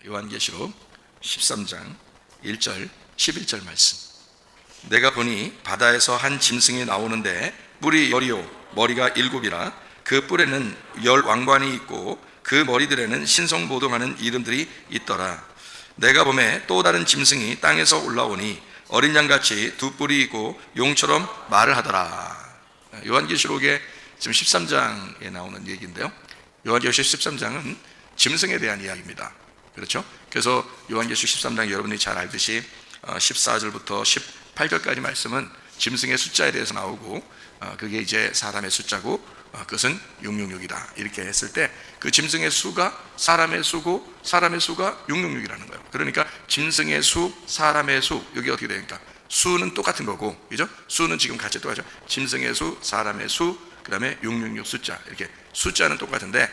요한계시록 13장 1절 11절 말씀. 내가 보니 바다에서 한 짐승이 나오는데 뿔이 10이요 머리가 7이라 그 뿔에는 10 왕관이 있고 그 머리들에는 신성모독하는 이름들이 있더라. 내가 보매 또 다른 짐승이 땅에서 올라오니 어린 양같이 두 뿔이 있고 용처럼 말을 하더라. 요한계시록의 지금 13장에 나오는 얘기인데요, 요한계시록 13장은 짐승에 대한 이야기입니다. 그렇죠? 그래서 요한계시록 13장 여러분이 잘 알듯이 14절부터 18절까지 말씀은 짐승의 숫자에 대해서 나오고, 그게 이제 사람의 숫자고 그것은 666이다 이렇게 했을 때 그 짐승의 수가 사람의 수고 사람의 수가 666이라는 거예요. 그러니까 짐승의 수, 사람의 수, 여기 어떻게 되니까 수는 똑같은 거고, 그죠? 수는 지금 같이 똑같죠. 짐승의 수, 사람의 수, 그 다음에 666 숫자, 이렇게 숫자는 똑같은데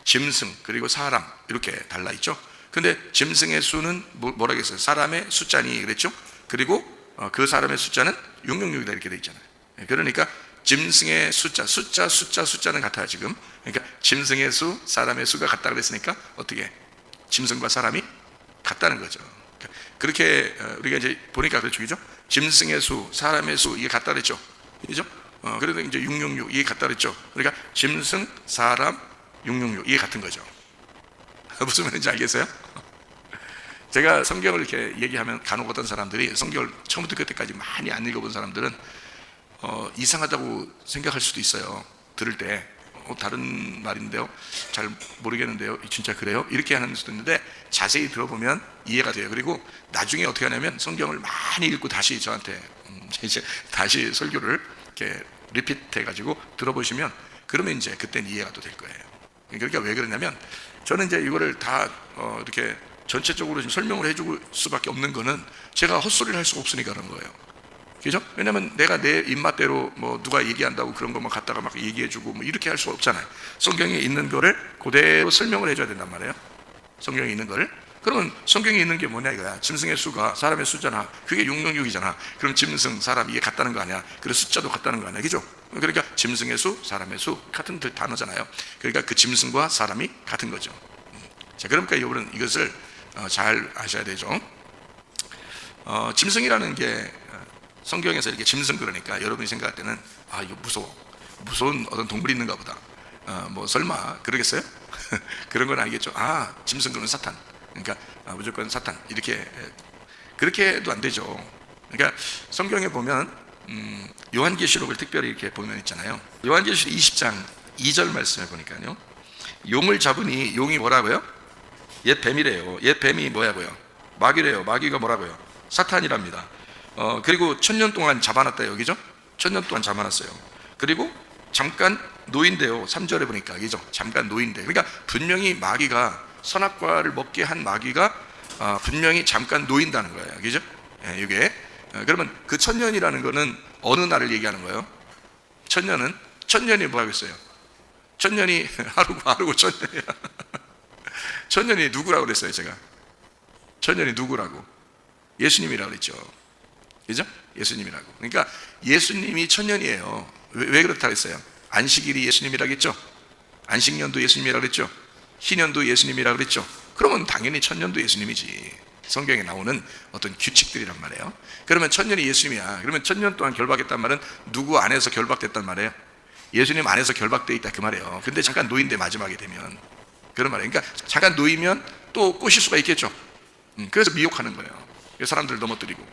짐승 그리고 사람 이렇게 달라 있죠. 근데 짐승의 수는 뭐라고 했어요? 사람의 숫자니 그랬죠. 그리고 그 사람의 숫자는 666이다 이렇게 돼 있잖아요. 그러니까 짐승의 숫자는 같아요 지금. 그러니까 짐승의 수, 사람의 수가 같다 그랬으니까 어떻게 짐승과 사람이 같다는 거죠. 그렇게 우리가 이제 보니까 그렇죠, 그죠? 짐승의 수, 사람의 수 이게 같다 그랬죠, 그죠? 그래도 이제 666 이게 같다 그랬죠. 그러니까 짐승, 사람, 666 이게 같은 거죠. 무슨 말인지 알겠어요? 제가 성경을 이렇게 얘기하면 간혹 어떤 사람들이 성경을 처음부터 끝까지 많이 안 읽어본 사람들은 이상하다고 생각할 수도 있어요. 들을 때 다른 말인데요, 잘 모르겠는데요, 진짜 그래요? 이렇게 하는 수도 있는데 자세히 들어보면 이해가 돼요. 그리고 나중에 어떻게 하냐면 성경을 많이 읽고 다시 저한테 이제 다시 설교를 이렇게 리피트 해가지고 들어보시면 그러면 이제 그때는 이해가 또 될 거예요. 그러니까 왜 그러냐면 저는 이제 이거를 다 이렇게 전체적으로 좀 설명을 해줄 수밖에 없는 거는 제가 헛소리를 할 수가 없으니까 그런 거예요. 그죠? 왜냐면 내가 내 입맛대로 뭐 누가 얘기한다고 그런 것만 갖다가 막 얘기해주고 뭐 이렇게 할 수가 없잖아요. 성경에 있는 거를 그대로 설명을 해줘야 된단 말이에요. 성경에 있는 거를. 그러면 성경에 있는 게 뭐냐 이거야. 짐승의 수가 사람의 수잖아. 그게 666이잖아. 그럼 짐승, 사람 이게 같다는 거 아니야. 그래서 숫자도 같다는 거 아니야. 그죠? 그러니까 짐승의 수, 사람의 수 같은 단어잖아요. 그러니까 그 짐승과 사람이 같은 거죠. 자, 그러니까 여러분 이것을 잘 아셔야 되죠. 짐승이라는 게 성경에서 이렇게 짐승 그러니까 여러분이 생각할 때는 이거 무서운 어떤 동물이 있는가 보다. 뭐 설마 그러겠어요? 그런 건 아니겠죠. 짐승 그러면 사탄. 그러니까 무조건 사탄 이렇게 그렇게 해도 안 되죠. 그러니까 성경에 보면 요한계시록을 특별히 이렇게 보면 있잖아요. 요한계시록 20장 2절 말씀에 보니까요, 용을 잡으니 용이 뭐라고요? 옛 뱀이래요. 옛 뱀이 뭐야고요? 마귀래요. 마귀가 뭐라고요? 사탄이랍니다. 그리고 1000년 동안 잡아놨다 여기죠? 1000년 동안 잡아놨어요. 그리고 잠깐 노인데요. 3절에 보니까 그죠? 잠깐 노인데. 그러니까 분명히 마귀가 선악과를 먹게 한 마귀가 분명히 잠깐 노인다는 거예요. 그죠? 이게 그러면 그 1000년이라는 거는 어느 날을 얘기하는 거예요? 1000년이 뭐 하겠어요? 1000년이 하루고 1000년이야. 1000년이 누구라고 그랬어요 제가? 1000년이 누구라고? 예수님이라고 그랬죠. 그죠? 예수님이라고. 그러니까 예수님이 1000년이에요. 왜 그렇다고 했어요? 안식일이 예수님이라고 했죠? 안식년도 예수님이라고 그랬죠? 희년도 예수님이라고 그랬죠? 그러면 당연히 1000년도 예수님이지. 성경에 나오는 어떤 규칙들이란 말이에요. 그러면 1000년이 예수님이야. 그러면 1000년 동안 결박했단 말은 누구 안에서 결박됐단 말이에요? 예수님 안에서 결박되어 있다 그 말이에요. 근데 잠깐 노인데 마지막에 되면 그런 말이에요. 그러니까 잠깐 놓이면 또 꼬실 수가 있겠죠. 그래서 미혹하는 거예요. 사람들을 넘어뜨리고.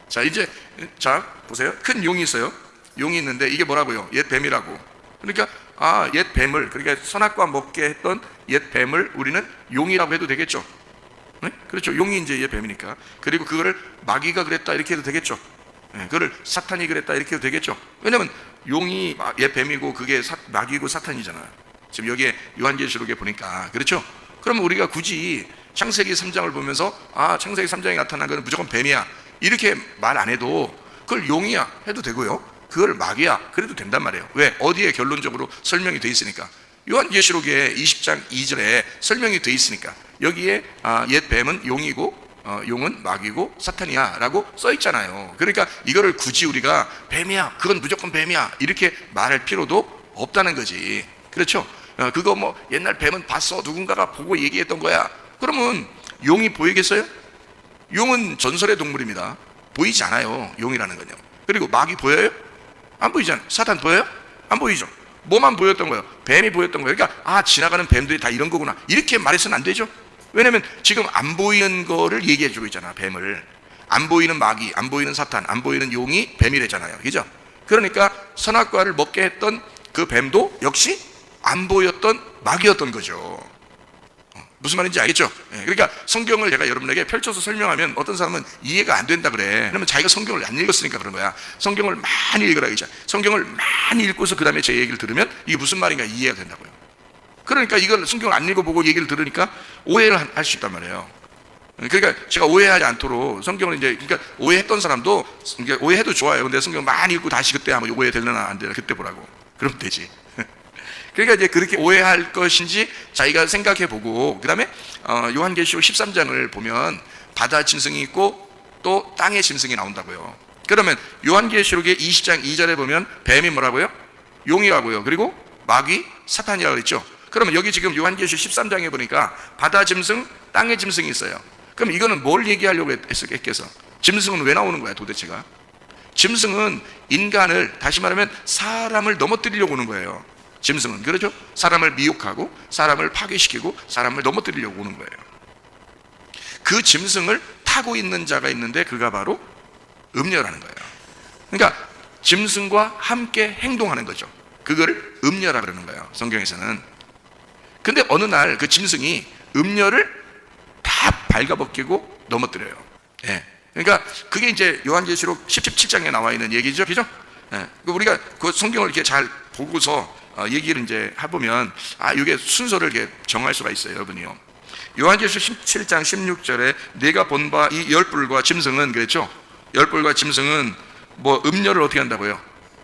자, 이제 보세요. 큰 용이 있어요. 용이 있는데 이게 뭐라고요? 옛 뱀이라고. 그러니까 옛 뱀을, 그러니까 선악과 먹게 했던 옛 뱀을 우리는 용이라고 해도 되겠죠. 네? 그렇죠. 용이 이제 옛 뱀이니까. 그리고 그거를 마귀가 그랬다 이렇게 해도 되겠죠. 네, 그거를 사탄이 그랬다 이렇게 해도 되겠죠. 왜냐면 용이 옛 뱀이고 그게 마귀고 사탄이잖아. 지금 여기에 요한계시록에 보니까 그렇죠. 그러면 우리가 굳이 창세기 3장을 보면서 창세기 3장에 나타난 거는 무조건 뱀이야 이렇게 말 안 해도 그걸 용이야 해도 되고요, 그걸 마귀야 그래도 된단 말이에요. 왜? 어디에 결론적으로 설명이 돼 있으니까. 요한계시록에 20장 2절에 설명이 돼 있으니까. 여기에 옛 뱀은 용이고 용은 마귀고 사탄이야 라고 써 있잖아요. 그러니까 이거를 굳이 우리가 뱀이야, 그건 무조건 뱀이야 이렇게 말할 필요도 없다는 거지. 그렇죠? 그거 뭐 옛날 뱀은 봤어 누군가가 보고 얘기했던 거야 그러면 용이 보이겠어요? 용은 전설의 동물입니다. 보이지 않아요, 용이라는 건요. 그리고 마귀 보여요? 안 보이잖아요. 사탄 보여요? 안 보이죠. 뭐만 보였던 거예요? 뱀이 보였던 거예요. 그러니까 지나가는 뱀들이 다 이런 거구나, 이렇게 말해서는 안 되죠. 왜냐면 지금 안 보이는 거를 얘기해 주고 있잖아. 뱀을, 안 보이는 마귀, 안 보이는 사탄, 안 보이는 용이 뱀이래잖아요. 그죠? 그러니까 선악과를 먹게 했던 그 뱀도 역시 안 보였던 마귀였던 거죠. 무슨 말인지 알겠죠? 그러니까 성경을 제가 여러분에게 펼쳐서 설명하면 어떤 사람은 이해가 안 된다 그래. 그러면 자기가 성경을 안 읽었으니까 그런 거야. 성경을 많이 읽으라 그러죠. 성경을 많이 읽고서 그 다음에 제 얘기를 들으면 이게 무슨 말인가 이해가 된다고요. 그러니까 이걸 성경을 안 읽어보고 얘기를 들으니까 오해를 할 수 있단 말이에요. 그러니까 제가 오해하지 않도록 성경을 이제, 그러니까 오해했던 사람도 오해해도 좋아요. 근데 성경 많이 읽고 다시 그때 한번 오해되려나 안 되나 그때 보라고. 그러면 되지. 그러니까 이제 그렇게 오해할 것인지 자기가 생각해 보고, 그 다음에 요한계시록 13장을 보면 바다 짐승이 있고 또 땅의 짐승이 나온다고요. 그러면 요한계시록의 20장 2절에 보면 뱀이 뭐라고요? 용이라고요. 그리고 마귀, 사탄이라고 그랬죠. 그러면 여기 지금 요한계시록 13장에 보니까 바다 짐승, 땅의 짐승이 있어요. 그럼 이거는 뭘 얘기하려고 했겠어? 짐승은 왜 나오는 거야 도대체가? 짐승은 인간을, 다시 말하면 사람을 넘어뜨리려고 오는 거예요. 짐승은, 그렇죠? 사람을 미혹하고 사람을 파괴시키고 사람을 넘어뜨리려고 오는 거예요. 그 짐승을 타고 있는 자가 있는데 그가 바로 음녀라는 거예요. 그러니까 짐승과 함께 행동하는 거죠. 그거를 음녀라 그러는 거예요, 성경에서는. 근데 어느 날 그 짐승이 음녀를 다 발가벗기고 넘어뜨려요. 그러니까 그게 이제 요한계시록 17장에 나와 있는 얘기죠, 그죠? 우리가 그 성경을 이렇게 잘 보고서 얘기를 이제 해보면 이게 순서를 이렇게 정할 수가 있어요, 여러분이요. 요한계시록 17장 16절에 내가 본 바 이 열불과 짐승은, 그랬죠? 열불과 짐승은 뭐 음녀를 어떻게 한다고요?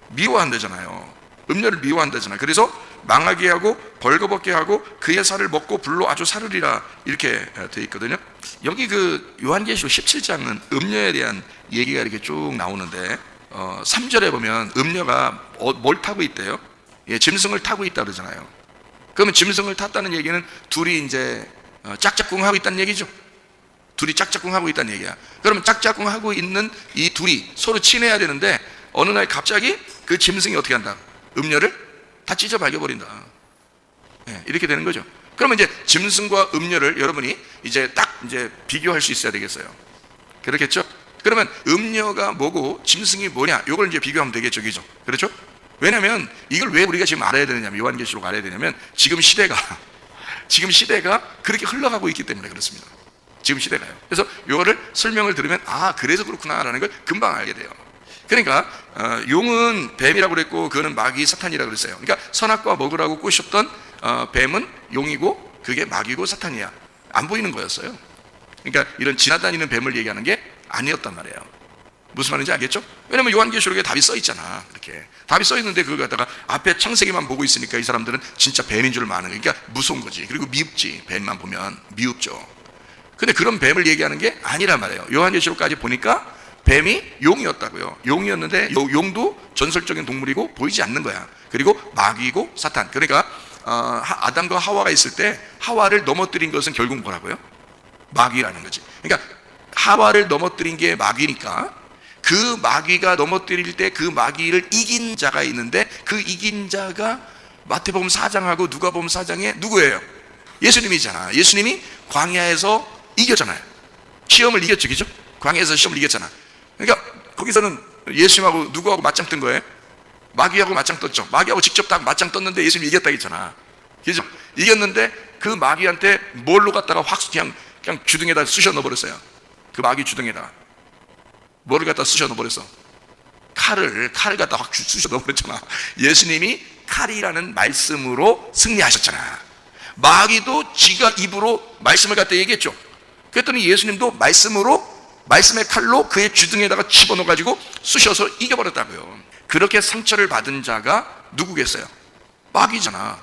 미워한다잖아요. 음녀를 미워한다잖아요. 그래서 망하게 하고 벌거벗게 하고 그의 살을 먹고 불로 아주 사르리라, 이렇게 되어 있거든요. 여기 그 요한계시록 17장은 음녀에 대한 얘기가 이렇게 쭉 나오는데 3절에 보면 음녀가 뭘 타고 있대요? 짐승을 타고 있다 그러잖아요. 그러면 짐승을 탔다는 얘기는 둘이 이제 짝짝꿍 하고 있다는 얘기죠. 둘이 짝짝꿍 하고 있다는 얘기야. 그러면 짝짝꿍 하고 있는 이 둘이 서로 친해야 되는데 어느 날 갑자기 그 짐승이 어떻게 한다? 음녀를 다 찢어 발겨버린다. 이렇게 되는 거죠. 그러면 이제 짐승과 음녀를 여러분이 이제 딱 이제 비교할 수 있어야 되겠어요. 그렇겠죠? 그러면 음녀가 뭐고 짐승이 뭐냐, 이걸 이제 비교하면 되겠죠, 그죠? 그렇죠? 왜냐하면 이걸 왜 우리가 지금 알아야 되느냐면, 요한계시록 알아야 되냐면 지금 시대가 그렇게 흘러가고 있기 때문에 그렇습니다. 지금 시대가요. 그래서 이거를 설명을 들으면 그래서 그렇구나라는 걸 금방 알게 돼요. 그러니까 용은 뱀이라고 그랬고 그거는 마귀, 사탄이라고 그랬어요. 그러니까 선악과 먹으라고 꼬셨던 뱀은 용이고 그게 마귀고 사탄이야. 안 보이는 거였어요. 그러니까 이런 지나다니는 뱀을 얘기하는 게 아니었단 말이에요. 무슨 말인지 알겠죠? 왜냐면 요한계시록에 답이 써 있잖아. 이렇게 답이 써 있는데 그걸 갖다가 앞에 창세기만 보고 있으니까 이 사람들은 진짜 뱀인 줄 아는 거니까 무서운 거지. 그리고 미흡지. 뱀만 보면 미흡죠. 근데 그런 뱀을 얘기하는 게 아니란 말이에요. 요한계시록까지 보니까 뱀이 용이었다고요. 용이었는데 용도 전설적인 동물이고 보이지 않는 거야. 그리고 마귀고 사탄. 그러니까 아담과 하와가 있을 때 하와를 넘어뜨린 것은 결국 뭐라고요? 마귀라는 거지. 그러니까 하와를 넘어뜨린 게 마귀니까 그 마귀가 넘어뜨릴 때 그 마귀를 이긴 자가 있는데 그 이긴 자가 마태복음 4장하고 누가복음 4장에 누구예요? 예수님이잖아. 예수님이 광야에서 이겼잖아요. 시험을 이겼죠, 그죠? 광야에서 시험을 이겼잖아. 그러니까 거기서는 예수님하고 누구하고 맞짱 뜬 거예요? 마귀하고 맞짱 떴죠. 마귀하고 직접 딱 맞짱 떴는데 예수님이 이겼다 했잖아. 그죠? 이겼는데 그 마귀한테 뭘로 갖다가 확 그냥 주둥에다 쑤셔 넣어버렸어요. 그 마귀 주둥에다가 뭐를 갖다 쑤셔 넣어버렸어? 칼을 갖다 확 쑤셔 넣어버렸잖아. 예수님이 칼이라는 말씀으로 승리하셨잖아. 마귀도 지가 입으로 말씀을 갖다 얘기했죠. 그랬더니 예수님도 말씀의 칼로 그의 주둥에다가 집어넣어가지고 쑤셔서 이겨버렸다고요. 그렇게 상처를 받은 자가 누구겠어요? 마귀잖아.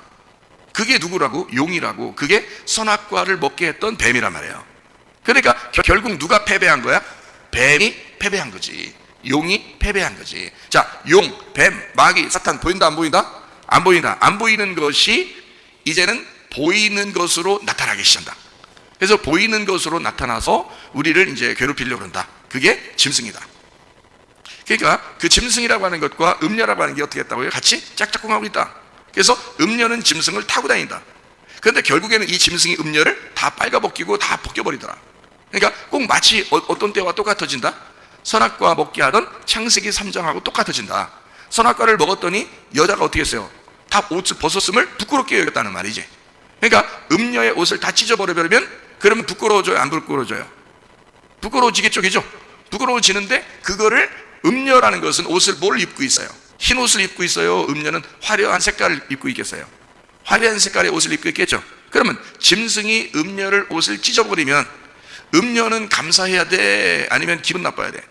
그게 누구라고? 용이라고. 그게 선악과를 먹게 했던 뱀이란 말이에요. 그러니까 결국 누가 패배한 거야? 뱀이 패배한 거지. 용이 패배한 거지. 자, 용, 뱀, 마귀, 사탄 보인다 안 보인다? 안 보인다. 안 보이는 것이 이제는 보이는 것으로 나타나기 시작한다. 그래서 보이는 것으로 나타나서 우리를 이제 괴롭히려고 한다. 그게 짐승이다. 그러니까 그 짐승이라고 하는 것과 음녀라고 하는 게 어떻게 했다고요? 같이 짝짝꿍하고 있다. 그래서 음녀는 짐승을 타고 다닌다. 그런데 결국에는 이 짐승이 음녀를 다 빨가벗기고 다 벗겨버리더라. 그러니까 꼭 마치 어떤 때와 똑같아진다. 선악과 먹게 하던 창세기 3장하고 똑같아진다. 선악과를 먹었더니 여자가 어떻게 했어요? 다 옷을 벗었음을 부끄럽게 여겼다는 말이지. 그러니까 음녀의 옷을 다 찢어버려버리면 그러면 부끄러워져요? 안 부끄러워져요? 부끄러워지겠죠, 그죠? 부끄러워지는데 그거를 음녀라는 것은 옷을 뭘 입고 있어요? 흰 옷을 입고 있어요? 음녀는 화려한 색깔을 입고 있겠어요? 화려한 색깔의 옷을 입고 있겠죠? 그러면 짐승이 음녀를 옷을 찢어버리면 음녀는 감사해야 돼? 아니면 기분 나빠야 돼?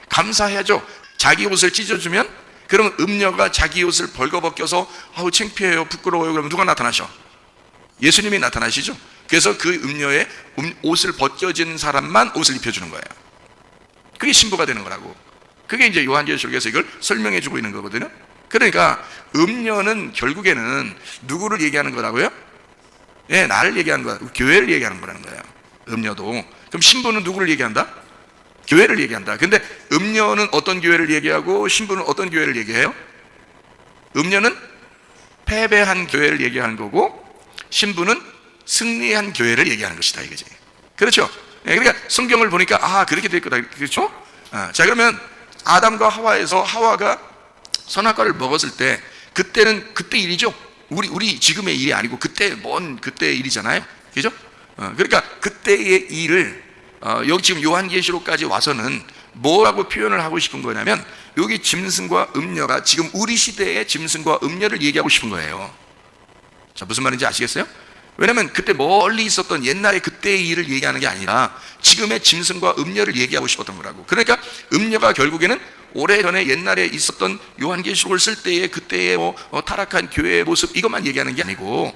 감사해야죠. 자기 옷을 찢어주면 그러면 음녀가 자기 옷을 벌거벗겨서 아우 창피해요, 부끄러워요. 그러면 누가 나타나셔? 예수님이 나타나시죠. 그래서 그 음녀의 옷을 벗겨진 사람만 옷을 입혀주는 거예요. 그게 신부가 되는 거라고. 그게 이제 요한계시록에서 이걸 설명해 주고 있는 거거든요. 그러니까 음녀는 결국에는 누구를 얘기하는 거라고요? 예, 나를 얘기하는 거야. 교회를 얘기하는 거라는 거예요. 음녀도. 그럼 신부는 누구를 얘기한다? 교회를 얘기한다. 근데 음녀는 어떤 교회를 얘기하고 신부는 어떤 교회를 얘기해요? 음녀는 패배한 교회를 얘기하는 거고 신부는 승리한 교회를 얘기하는 것이다, 이거지. 그렇죠? 예, 그러니까 성경을 보니까 아, 그렇게 될 거다. 그렇죠? 자, 그러면 아담과 하와에서 하와가 선악과를 먹었을 때 그때는 그때 일이죠. 우리 지금의 일이 아니고 그때 먼 그때의 일이잖아요. 그죠? 그러니까 그때의 일을 여기 지금 요한계시록까지 와서는 뭐라고 표현을 하고 싶은 거냐면 여기 짐승과 음녀가 지금 우리 시대의 짐승과 음녀를 얘기하고 싶은 거예요. 자, 무슨 말인지 아시겠어요? 왜냐하면 그때 멀리 있었던 옛날의 그때의 일을 얘기하는 게 아니라 지금의 짐승과 음녀를 얘기하고 싶었던 거라고. 그러니까 음녀가 결국에는 오래전에 옛날에 있었던 요한계시록을 쓸 때의 그때의 타락한 교회의 모습 이것만 얘기하는 게 아니고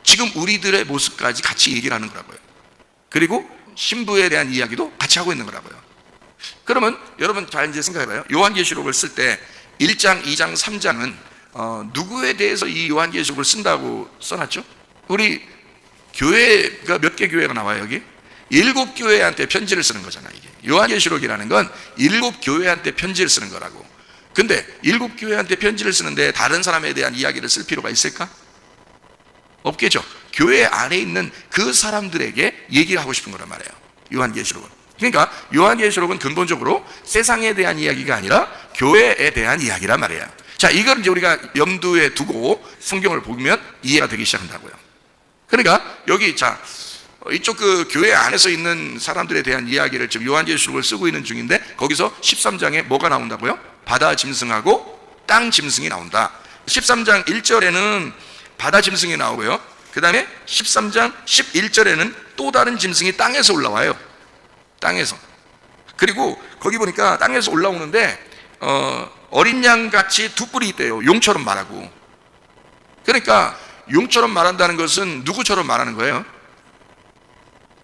지금 우리들의 모습까지 같이 얘기를 하는 거라고요. 그리고 신부에 대한 이야기도 같이 하고 있는 거라고요. 그러면 여러분 잘 이제 생각해봐요. 요한계시록을 쓸 때 1장, 2장, 3장은 누구에 대해서 이 요한계시록을 쓴다고 써놨죠? 우리 교회가 몇 개 교회가 나와요, 여기? 7교회한테 편지를 쓰는 거잖아, 이게. 요한계시록이라는 건 7교회한테 편지를 쓰는 거라고. 근데 7교회한테 편지를 쓰는데 다른 사람에 대한 이야기를 쓸 필요가 있을까? 없겠죠. 교회 안에 있는 그 사람들에게 얘기를 하고 싶은 거란 말이에요, 요한계시록은. 그러니까 요한계시록은 근본적으로 세상에 대한 이야기가 아니라 교회에 대한 이야기란 말이에요. 자, 이걸 이제 우리가 염두에 두고 성경을 보면 이해가 되기 시작한다고요. 그러니까 여기 자 이쪽 그 교회 안에서 있는 사람들에 대한 이야기를 지금 요한계시록을 쓰고 있는 중인데 거기서 13장에 뭐가 나온다고요? 바다 짐승하고 땅 짐승이 나온다. 13장 1절에는 바다 짐승이 나오고요. 그 다음에 13장 11절에는 또 다른 짐승이 땅에서 올라와요. 땅에서. 그리고 거기 보니까 땅에서 올라오는데 어린 양같이 두 뿔이 있대요. 용처럼 말하고. 그러니까 용처럼 말한다는 것은 누구처럼 말하는 거예요?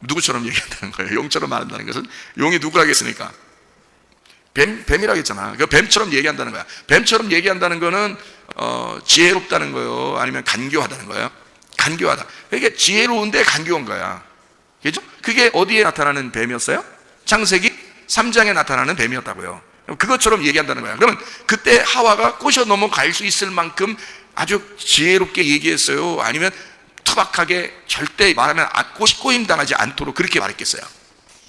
누구처럼 얘기한다는 거예요? 용처럼 말한다는 것은 용이 누구라겠습니까? 뱀이라고 했잖아. 그 뱀처럼 얘기한다는 거야. 뱀처럼 얘기한다는 거는 지혜롭다는 거예요? 아니면 간교하다는 거예요? 간교하다. 그러니까 지혜로운데 간교한 거야. 그죠? 그게 어디에 나타나는 뱀이었어요? 창세기 3장에 나타나는 뱀이었다고요. 그것처럼 얘기한다는 거야. 그러면 그때 하와가 꼬셔 넘어갈 수 있을 만큼 아주 지혜롭게 얘기했어요? 아니면 투박하게 절대 말하면 꼬임당하지 않도록 그렇게 말했겠어요?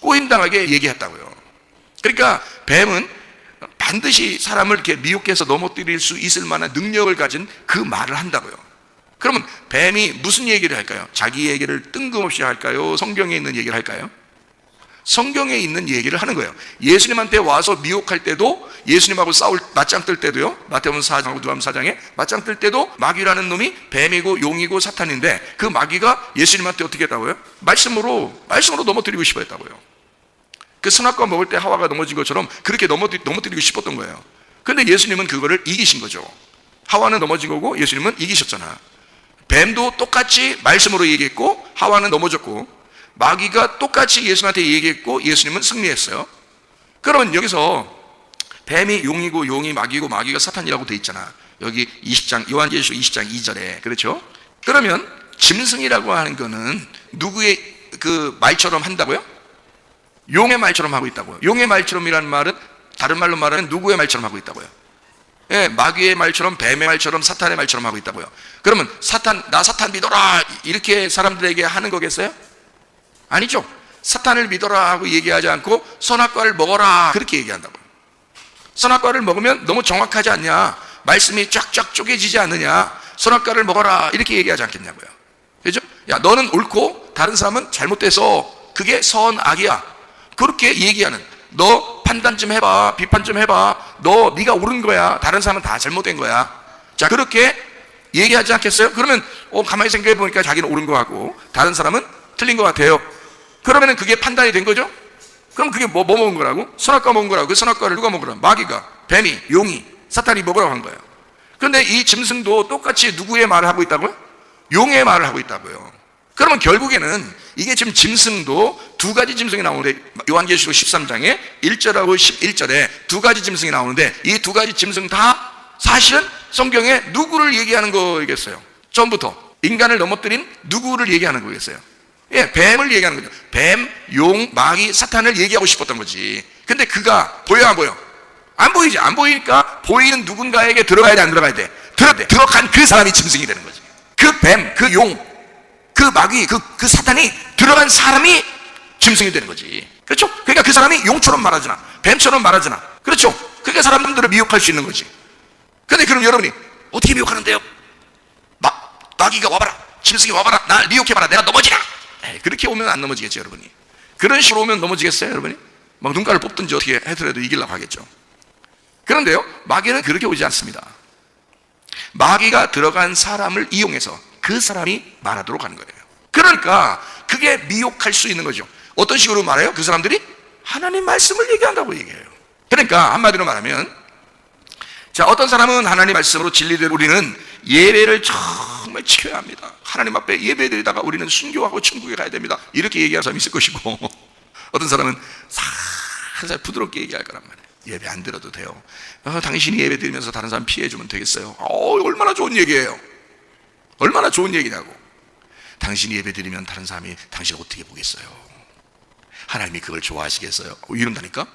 꼬임당하게 얘기했다고요. 그러니까 뱀은 반드시 사람을 이렇게 미혹해서 넘어뜨릴 수 있을 만한 능력을 가진 그 말을 한다고요. 그러면 뱀이 무슨 얘기를 할까요? 자기 얘기를 뜬금없이 할까요? 성경에 있는 얘기를 할까요? 성경에 있는 얘기를 하는 거예요. 예수님한테 와서 미혹할 때도, 예수님하고 맞짱 뜰 때도요, 마태복음 4장하고 누가복음 4장에 맞짱 뜰 때도 마귀라는 놈이 뱀이고 용이고 사탄인데 그 마귀가 예수님한테 어떻게 했다고요? 말씀으로 넘어뜨리고 싶어 했다고요. 그 선악과 먹을 때 하와가 넘어진 것처럼 그렇게 넘어뜨리고 싶었던 거예요. 근데 예수님은 그거를 이기신 거죠. 하와는 넘어진 거고 예수님은 이기셨잖아. 뱀도 똑같이 말씀으로 얘기했고 하와는 넘어졌고, 마귀가 똑같이 예수님한테 얘기했고 예수님은 승리했어요. 그러면 여기서 뱀이 용이고 용이 마귀고 마귀가 사탄이라고 돼 있잖아. 여기 20장 요한계시록 20장 2절에. 그렇죠? 그러면 짐승이라고 하는 거는 누구의 그 말처럼 한다고요? 용의 말처럼 하고 있다고요. 용의 말처럼이라는 말은 다른 말로 말하면 누구의 말처럼 하고 있다고요? 예, 마귀의 말처럼, 뱀의 말처럼, 사탄의 말처럼 하고 있다고요. 그러면 나 사탄 믿어라 이렇게 사람들에게 하는 거겠어요? 아니죠. 사탄을 믿어라 하고 얘기하지 않고 선악과를 먹어라 그렇게 얘기한다고요. 선악과를 먹으면 너무 정확하지 않냐, 말씀이 쫙쫙 쪼개지지 않느냐, 선악과를 먹어라 이렇게 얘기하지 않겠냐고요. 그죠? 야, 너는 옳고 다른 사람은 잘못돼서 그게 선악이야, 그렇게 얘기하는, 너 판단 좀 해봐, 비판 좀 해봐, 네가 옳은 거야, 다른 사람은 다 잘못된 거야. 자, 그렇게 얘기하지 않겠어요? 그러면 가만히 생각해 보니까 자기는 옳은 거 같고 다른 사람은 틀린 거 같아요. 그러면 그게 판단이 된 거죠? 그럼 그게 뭐 먹은 거라고? 선악과 먹은 거라고. 그 선악과를 누가 먹으라고? 마귀가, 뱀이, 용이, 사탄이 먹으라고 한 거예요. 그런데 이 짐승도 똑같이 누구의 말을 하고 있다고요? 용의 말을 하고 있다고요. 그러면 결국에는 이게 지금 짐승도 두 가지 짐승이 나오는데, 요한계시록 13장에 1절하고 11절에 두 가지 짐승이 나오는데, 이 두 가지 짐승 다 사실은 성경에 누구를 얘기하는 거겠어요? 처음부터 인간을 넘어뜨린 누구를 얘기하는 거겠어요? 예, 뱀을 얘기하는 거죠. 뱀, 용, 마귀, 사탄을 얘기하고 싶었던 거지. 근데 그가 보여 안 보여? 안 보이지. 안 보이니까 보이는 누군가에게 들어가야 돼, 안 들어가야 돼? 들어간 그 사람이 짐승이 되는 거지. 그 뱀, 그 용, 그 마귀, 그 사탄이 들어간 사람이 짐승이 되는 거지. 그렇죠? 그러니까 그 사람이 용처럼 말하잖아, 뱀처럼 말하잖아. 그렇죠? 그러니까 사람들을 미혹할 수 있는 거지. 근데 그럼 여러분이 어떻게 미혹하는데요? 마귀가 와봐라, 짐승이 와봐라, 날 미혹해봐라, 내가 넘어지라. 그렇게 오면 안 넘어지겠죠, 여러분이. 그런 식으로 오면 넘어지겠어요, 여러분이? 막 눈깔을 뽑든지 어떻게 해더라도 이기려고 하겠죠. 그런데요, 마귀는 그렇게 오지 않습니다. 마귀가 들어간 사람을 이용해서 그 사람이 말하도록 하는 거예요. 그러니까 그게 미혹할 수 있는 거죠. 어떤 식으로 말해요? 그 사람들이 하나님 말씀을 얘기한다고 얘기해요. 그러니까 한마디로 말하면, 자, 어떤 사람은 하나님 말씀으로 진리대로 우리는 예배를 정말 지켜야 합니다, 하나님 앞에 예배드리다가 우리는 순교하고 천국에 가야 됩니다, 이렇게 얘기하는 사람이 있을 것이고, 어떤 사람은 살살 부드럽게 얘기할 거란 말이에요. 예배 안 드려도 돼요. 당신이 예배 드리면서 다른 사람 피해주면 되겠어요. 얼마나 좋은 얘기예요. 얼마나 좋은 얘기냐고. 당신이 예배 드리면 다른 사람이 당신을 어떻게 보겠어요? 하나님이 그걸 좋아하시겠어요? 이런다니까?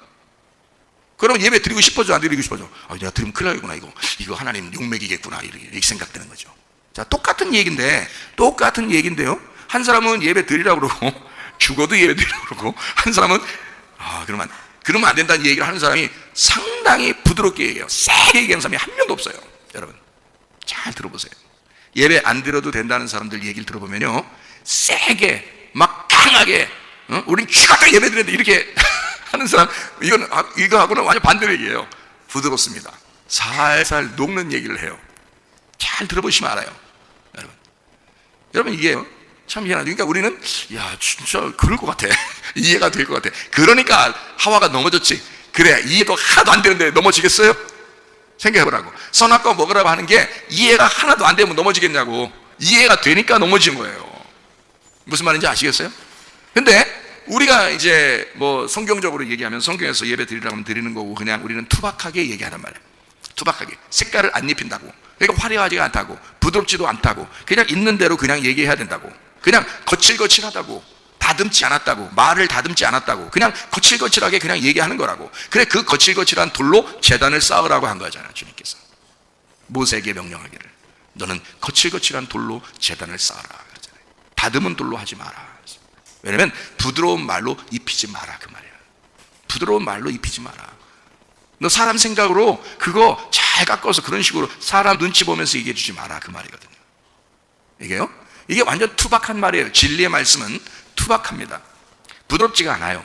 그럼 예배 드리고 싶어져, 안 드리고 싶어져? 내가 드리면 큰일 나겠구나, 이거 하나님 욕먹이겠구나, 이렇게 생각되는 거죠. 자, 똑같은 얘기인데요, 한 사람은 예배 드리라고 그러고 죽어도 예배 드리라고 그러고, 한 사람은 그러면 안 된다는 얘기를 하는 사람이 상당히 부드럽게 얘기해요. 세게 얘기하는 사람이 한 명도 없어요. 여러분 잘 들어보세요. 예배 안 드려도 된다는 사람들 얘기를 들어보면요, 세게 막 강하게 우린 죽어도 예배 드리는데 이렇게 하는 사람, 이거하고는 완전 반대로 얘기해요. 부드럽습니다. 살살 녹는 얘기를 해요. 잘 들어보시면 알아요. 여러분 이게 참 희한하죠. 그러니까 우리는 진짜 그럴 것 같아. 이해가 될 것 같아. 그러니까 하와가 넘어졌지. 그래, 이해도 하나도 안 되는데 넘어지겠어요? 생각해보라고. 선악과 먹으라고 하는 게 이해가 하나도 안 되면 넘어지겠냐고. 이해가 되니까 넘어진 거예요. 무슨 말인지 아시겠어요? 근데 우리가 이제 뭐 성경적으로 얘기하면, 성경에서 예배 드리라고 하면 드리는 거고, 그냥 우리는 투박하게 얘기하란 말이에요. 투박하게. 색깔을 안 입힌다고. 그러니까 화려하지가 않다고, 부드럽지도 않다고, 그냥 있는 대로 그냥 얘기해야 된다고, 그냥 거칠거칠하다고, 다듬지 않았다고, 말을 다듬지 않았다고, 그냥 거칠거칠하게 그냥 얘기하는 거라고. 그래, 그 거칠거칠한 돌로 제단을 쌓으라고 한 거잖아요, 주님께서. 모세에게 명령하기를 너는 거칠거칠한 돌로 제단을 쌓아라 그랬잖아요. 다듬은 돌로 하지 마라. 왜냐면 부드러운 말로 입히지 마라, 그 말이에요. 부드러운 말로 입히지 마라. 너 사람 생각으로 그거 잘 깎아서 그런 식으로 사람 눈치 보면서 얘기해 주지 마라, 그 말이거든요. 이게 완전 투박한 말이에요. 진리의 말씀은 투박합니다. 부드럽지가 않아요.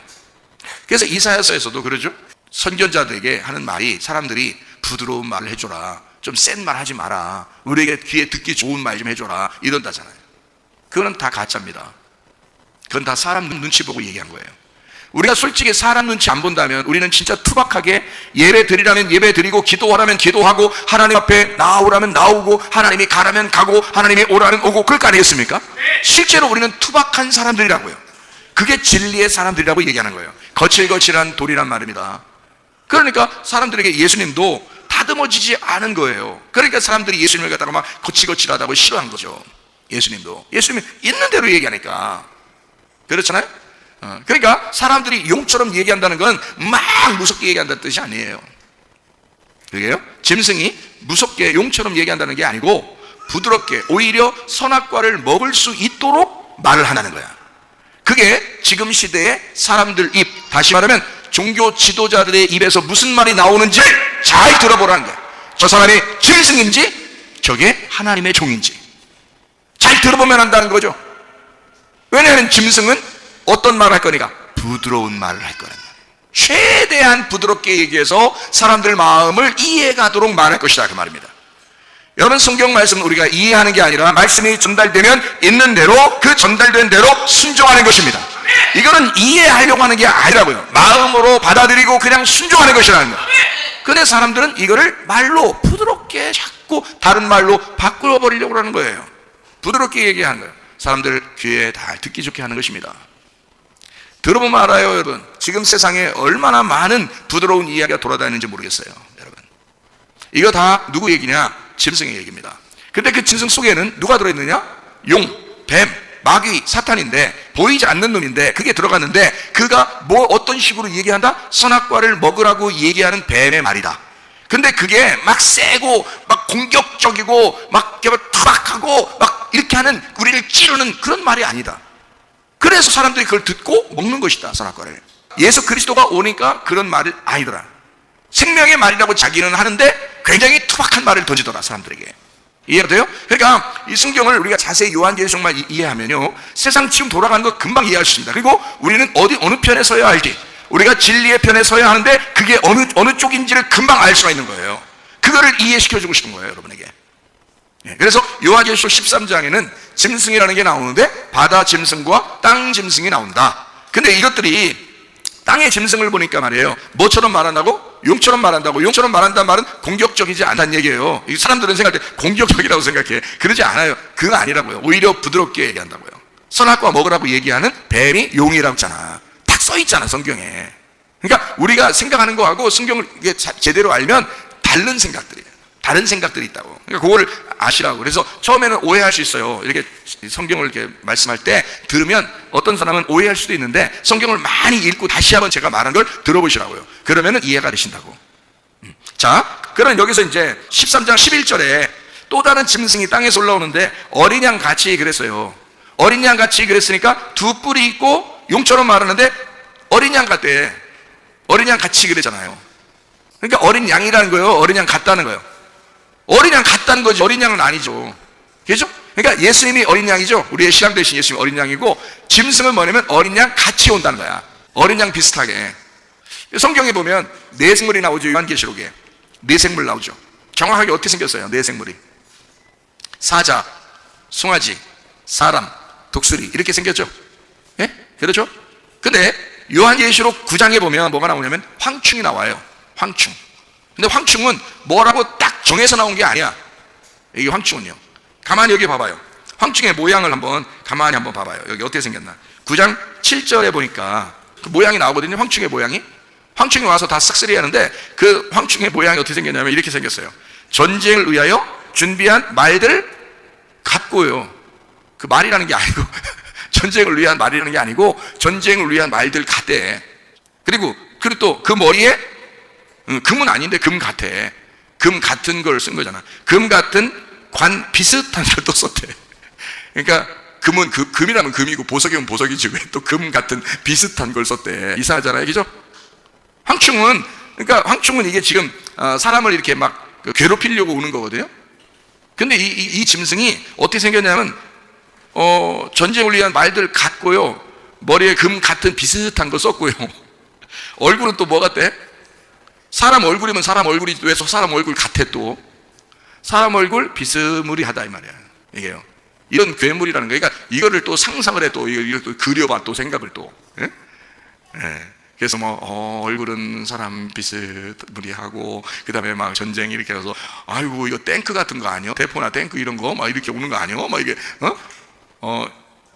그래서 이사야서에서도 그러죠. 선견자들에게 하는 말이, 사람들이 부드러운 말을 해줘라, 좀 센 말 하지 마라, 우리에게 귀에 듣기 좋은 말 좀 해줘라, 이런다잖아요. 그거는 다 가짜입니다. 그건 다 사람 눈치 보고 얘기한 거예요. 우리가 솔직히 사람 눈치 안 본다면 우리는 진짜 투박하게 예배 드리라면 예배 드리고, 기도하라면 기도하고, 하나님 앞에 나오라면 나오고, 하나님이 가라면 가고, 하나님이 오라면 오고, 그럴 거 아니겠습니까? 실제로 우리는 투박한 사람들이라고요. 그게 진리의 사람들이라고 얘기하는 거예요. 거칠거칠한 돌이란 말입니다. 그러니까 사람들에게 예수님도 다듬어지지 않은 거예요. 그러니까 사람들이 예수님을 갖다가 막 거칠거칠하다고 싫어한 거죠. 예수님이 있는 대로 얘기하니까. 그렇잖아요? 그러니까 사람들이 용처럼 얘기한다는 건 막 무섭게 얘기한다는 뜻이 아니에요. 그게요? 짐승이 무섭게 용처럼 얘기한다는 게 아니고 부드럽게 오히려 선악과를 먹을 수 있도록 말을 하는 거야. 그게 지금 시대의 사람들 입, 다시 말하면 종교 지도자들의 입에서 무슨 말이 나오는지 잘 들어보라는 거야. 저 사람이 짐승인지 저게 하나님의 종인지 잘 들어보면 한다는 거죠. 왜냐하면 짐승은 어떤 말을 할 거니까 부드러운 말을 할 거란 말이에요. 최대한 부드럽게 얘기해서 사람들 마음을 이해가도록 말할 것이다, 그 말입니다. 여러분, 성경 말씀은 우리가 이해하는 게 아니라 말씀이 전달되면 있는 대로 그 전달된 대로 순종하는 것입니다. 이거는 이해하려고 하는 게 아니라고요. 마음으로 받아들이고 그냥 순종하는 것이라는 거예요. 근데 사람들은 이거를 말로 부드럽게 자꾸 다른 말로 바꾸어버리려고 하는 거예요. 부드럽게 얘기하는 거예요. 사람들 귀에 다 듣기 좋게 하는 것입니다. 들어보면 알아요, 여러분. 지금 세상에 얼마나 많은 부드러운 이야기가 돌아다니는지 모르겠어요, 여러분. 이거 다 누구 얘기냐? 짐승의 얘기입니다. 근데 그 짐승 속에는 누가 들어있느냐? 용, 뱀, 마귀, 사탄인데 보이지 않는 놈인데 그게 들어갔는데 그가 뭐 어떤 식으로 얘기한다? 선악과를 먹으라고 얘기하는 뱀의 말이다. 근데 그게 막 세고 막 공격적이고 막 투박하고 막 이렇게 하는 우리를 찌르는 그런 말이 아니다. 그래서 사람들이 그걸 듣고 먹는 것이다, 선악과를. 예수 그리스도가 오니까 그런 말을 아니더라. 생명의 말이라고 자기는 하는데 굉장히 투박한 말을 던지더라, 사람들에게. 이해가 돼요? 그러니까 이 성경을 우리가 자세히 요한계시록만 이해하면요, 세상 지금 돌아가는 거 금방 이해할 수 있습니다. 그리고 우리는 어느 편에 서야 알지, 우리가 진리의 편에 서야 하는데 그게 어느 쪽인지를 금방 알 수가 있는 거예요. 그거를 이해시켜주고 싶은 거예요, 여러분에게. 그래서 요한계시록 13장에는 짐승이라는 게 나오는데 바다 짐승과 땅 짐승이 나온다. 근데 이것들이 땅의 짐승을 보니까 말이에요, 뭐처럼 말한다고? 용처럼 말한다고. 용처럼 말한다는 말은 공격적이지 않다는 얘기예요. 사람들은 생각할 때 공격적이라고 생각해. 그러지 않아요. 그거 아니라고요. 오히려 부드럽게 얘기한다고요. 선악과 먹으라고 얘기하는 뱀이 용이라고 했잖아. 딱 써있잖아, 성경에. 그러니까 우리가 생각하는 거하고 성경을 제대로 알면 다른 생각들이 있다고. 그러니까 그거를 아시라고. 그래서 처음에는 오해할 수 있어요. 이렇게 성경을 이렇게 말씀할 때 들으면 어떤 사람은 오해할 수도 있는데 성경을 많이 읽고 다시 한번 제가 말한 걸 들어보시라고요. 그러면은 이해가 되신다고. 자, 그럼 여기서 이제 13장 11절에 또 다른 짐승이 땅에서 올라오는데 어린 양 같이 그랬어요. 어린 양 같이 그랬으니까 두 뿔이 있고 용처럼 말하는데 어린 양 같대. 어린 양 같이 그랬잖아요. 그러니까 어린 양이라는 거예요. 어린 양 같다는 거예요. 어린 양 같다는 거지, 어린 양은 아니죠. 그렇죠? 그러니까 예수님이 어린 양이죠. 우리의 신앙 대신 예수님이 어린 양이고, 짐승은 뭐냐면 어린 양 같이 온다는 거야. 어린 양 비슷하게. 성경에 보면 네 생물이 나오죠. 요한계시록에 네 생물 나오죠. 정확하게 어떻게 생겼어요? 네 생물이 사자, 송아지, 사람, 독수리 이렇게 생겼죠. 예? 그렇죠? 근데 요한계시록 9장에 보면 뭐가 나오냐면 황충이 나와요. 황충. 근데 황충은 뭐라고 딱 정해서 나온 게 아니야. 이게 황충은요, 가만히 여기 봐봐요. 황충의 모양을 가만히 한번 봐봐요. 여기 어떻게 생겼나. 9장 7절에 보니까 그 모양이 나오거든요. 황충의 모양이. 황충이 와서 다 싹쓸이 하는데 그 황충의 모양이 어떻게 생겼냐면 이렇게 생겼어요. 전쟁을 위하여 준비한 말들 같고요. 그 말이라는 게 아니고 전쟁을 위한 말이라는 게 아니고 전쟁을 위한 말들 같대. 그리고 또 그 머리에 금은 아닌데 금 같아. 금 같은 걸 쓴 거잖아. 금 같은 관 비슷한 걸 또 썼대. 그러니까 금은 금이라면 금이고 보석이면 보석이지 왜 또 금 같은 비슷한 걸 썼대. 이상하잖아요, 그죠? 황충은 이게 지금 사람을 이렇게 막 괴롭히려고 오는 거거든요. 근데 이 짐승이 어떻게 생겼냐면 전쟁을 위한 말들 같고요, 머리에 금 같은 비슷한 거 썼고요, 얼굴은 또 뭐 같대? 사람 얼굴이면 사람 얼굴이 왜 사람 얼굴 같아? 또 사람 얼굴 비스무리하다 이 말이야. 이게요, 이런 괴물이라는 거예요. 그러니까 이거를 또 상상을 해, 또 이걸 또 그려봐, 또 생각을 또. 예? 예. 그래서 얼굴은 사람 비스무리하고 그 다음에 막 전쟁 이렇게 해서 아이고 이거 탱크 같은 거 아니요? 대포나 탱크 이런 거 막 이렇게 오는 거 아니요? 막 이게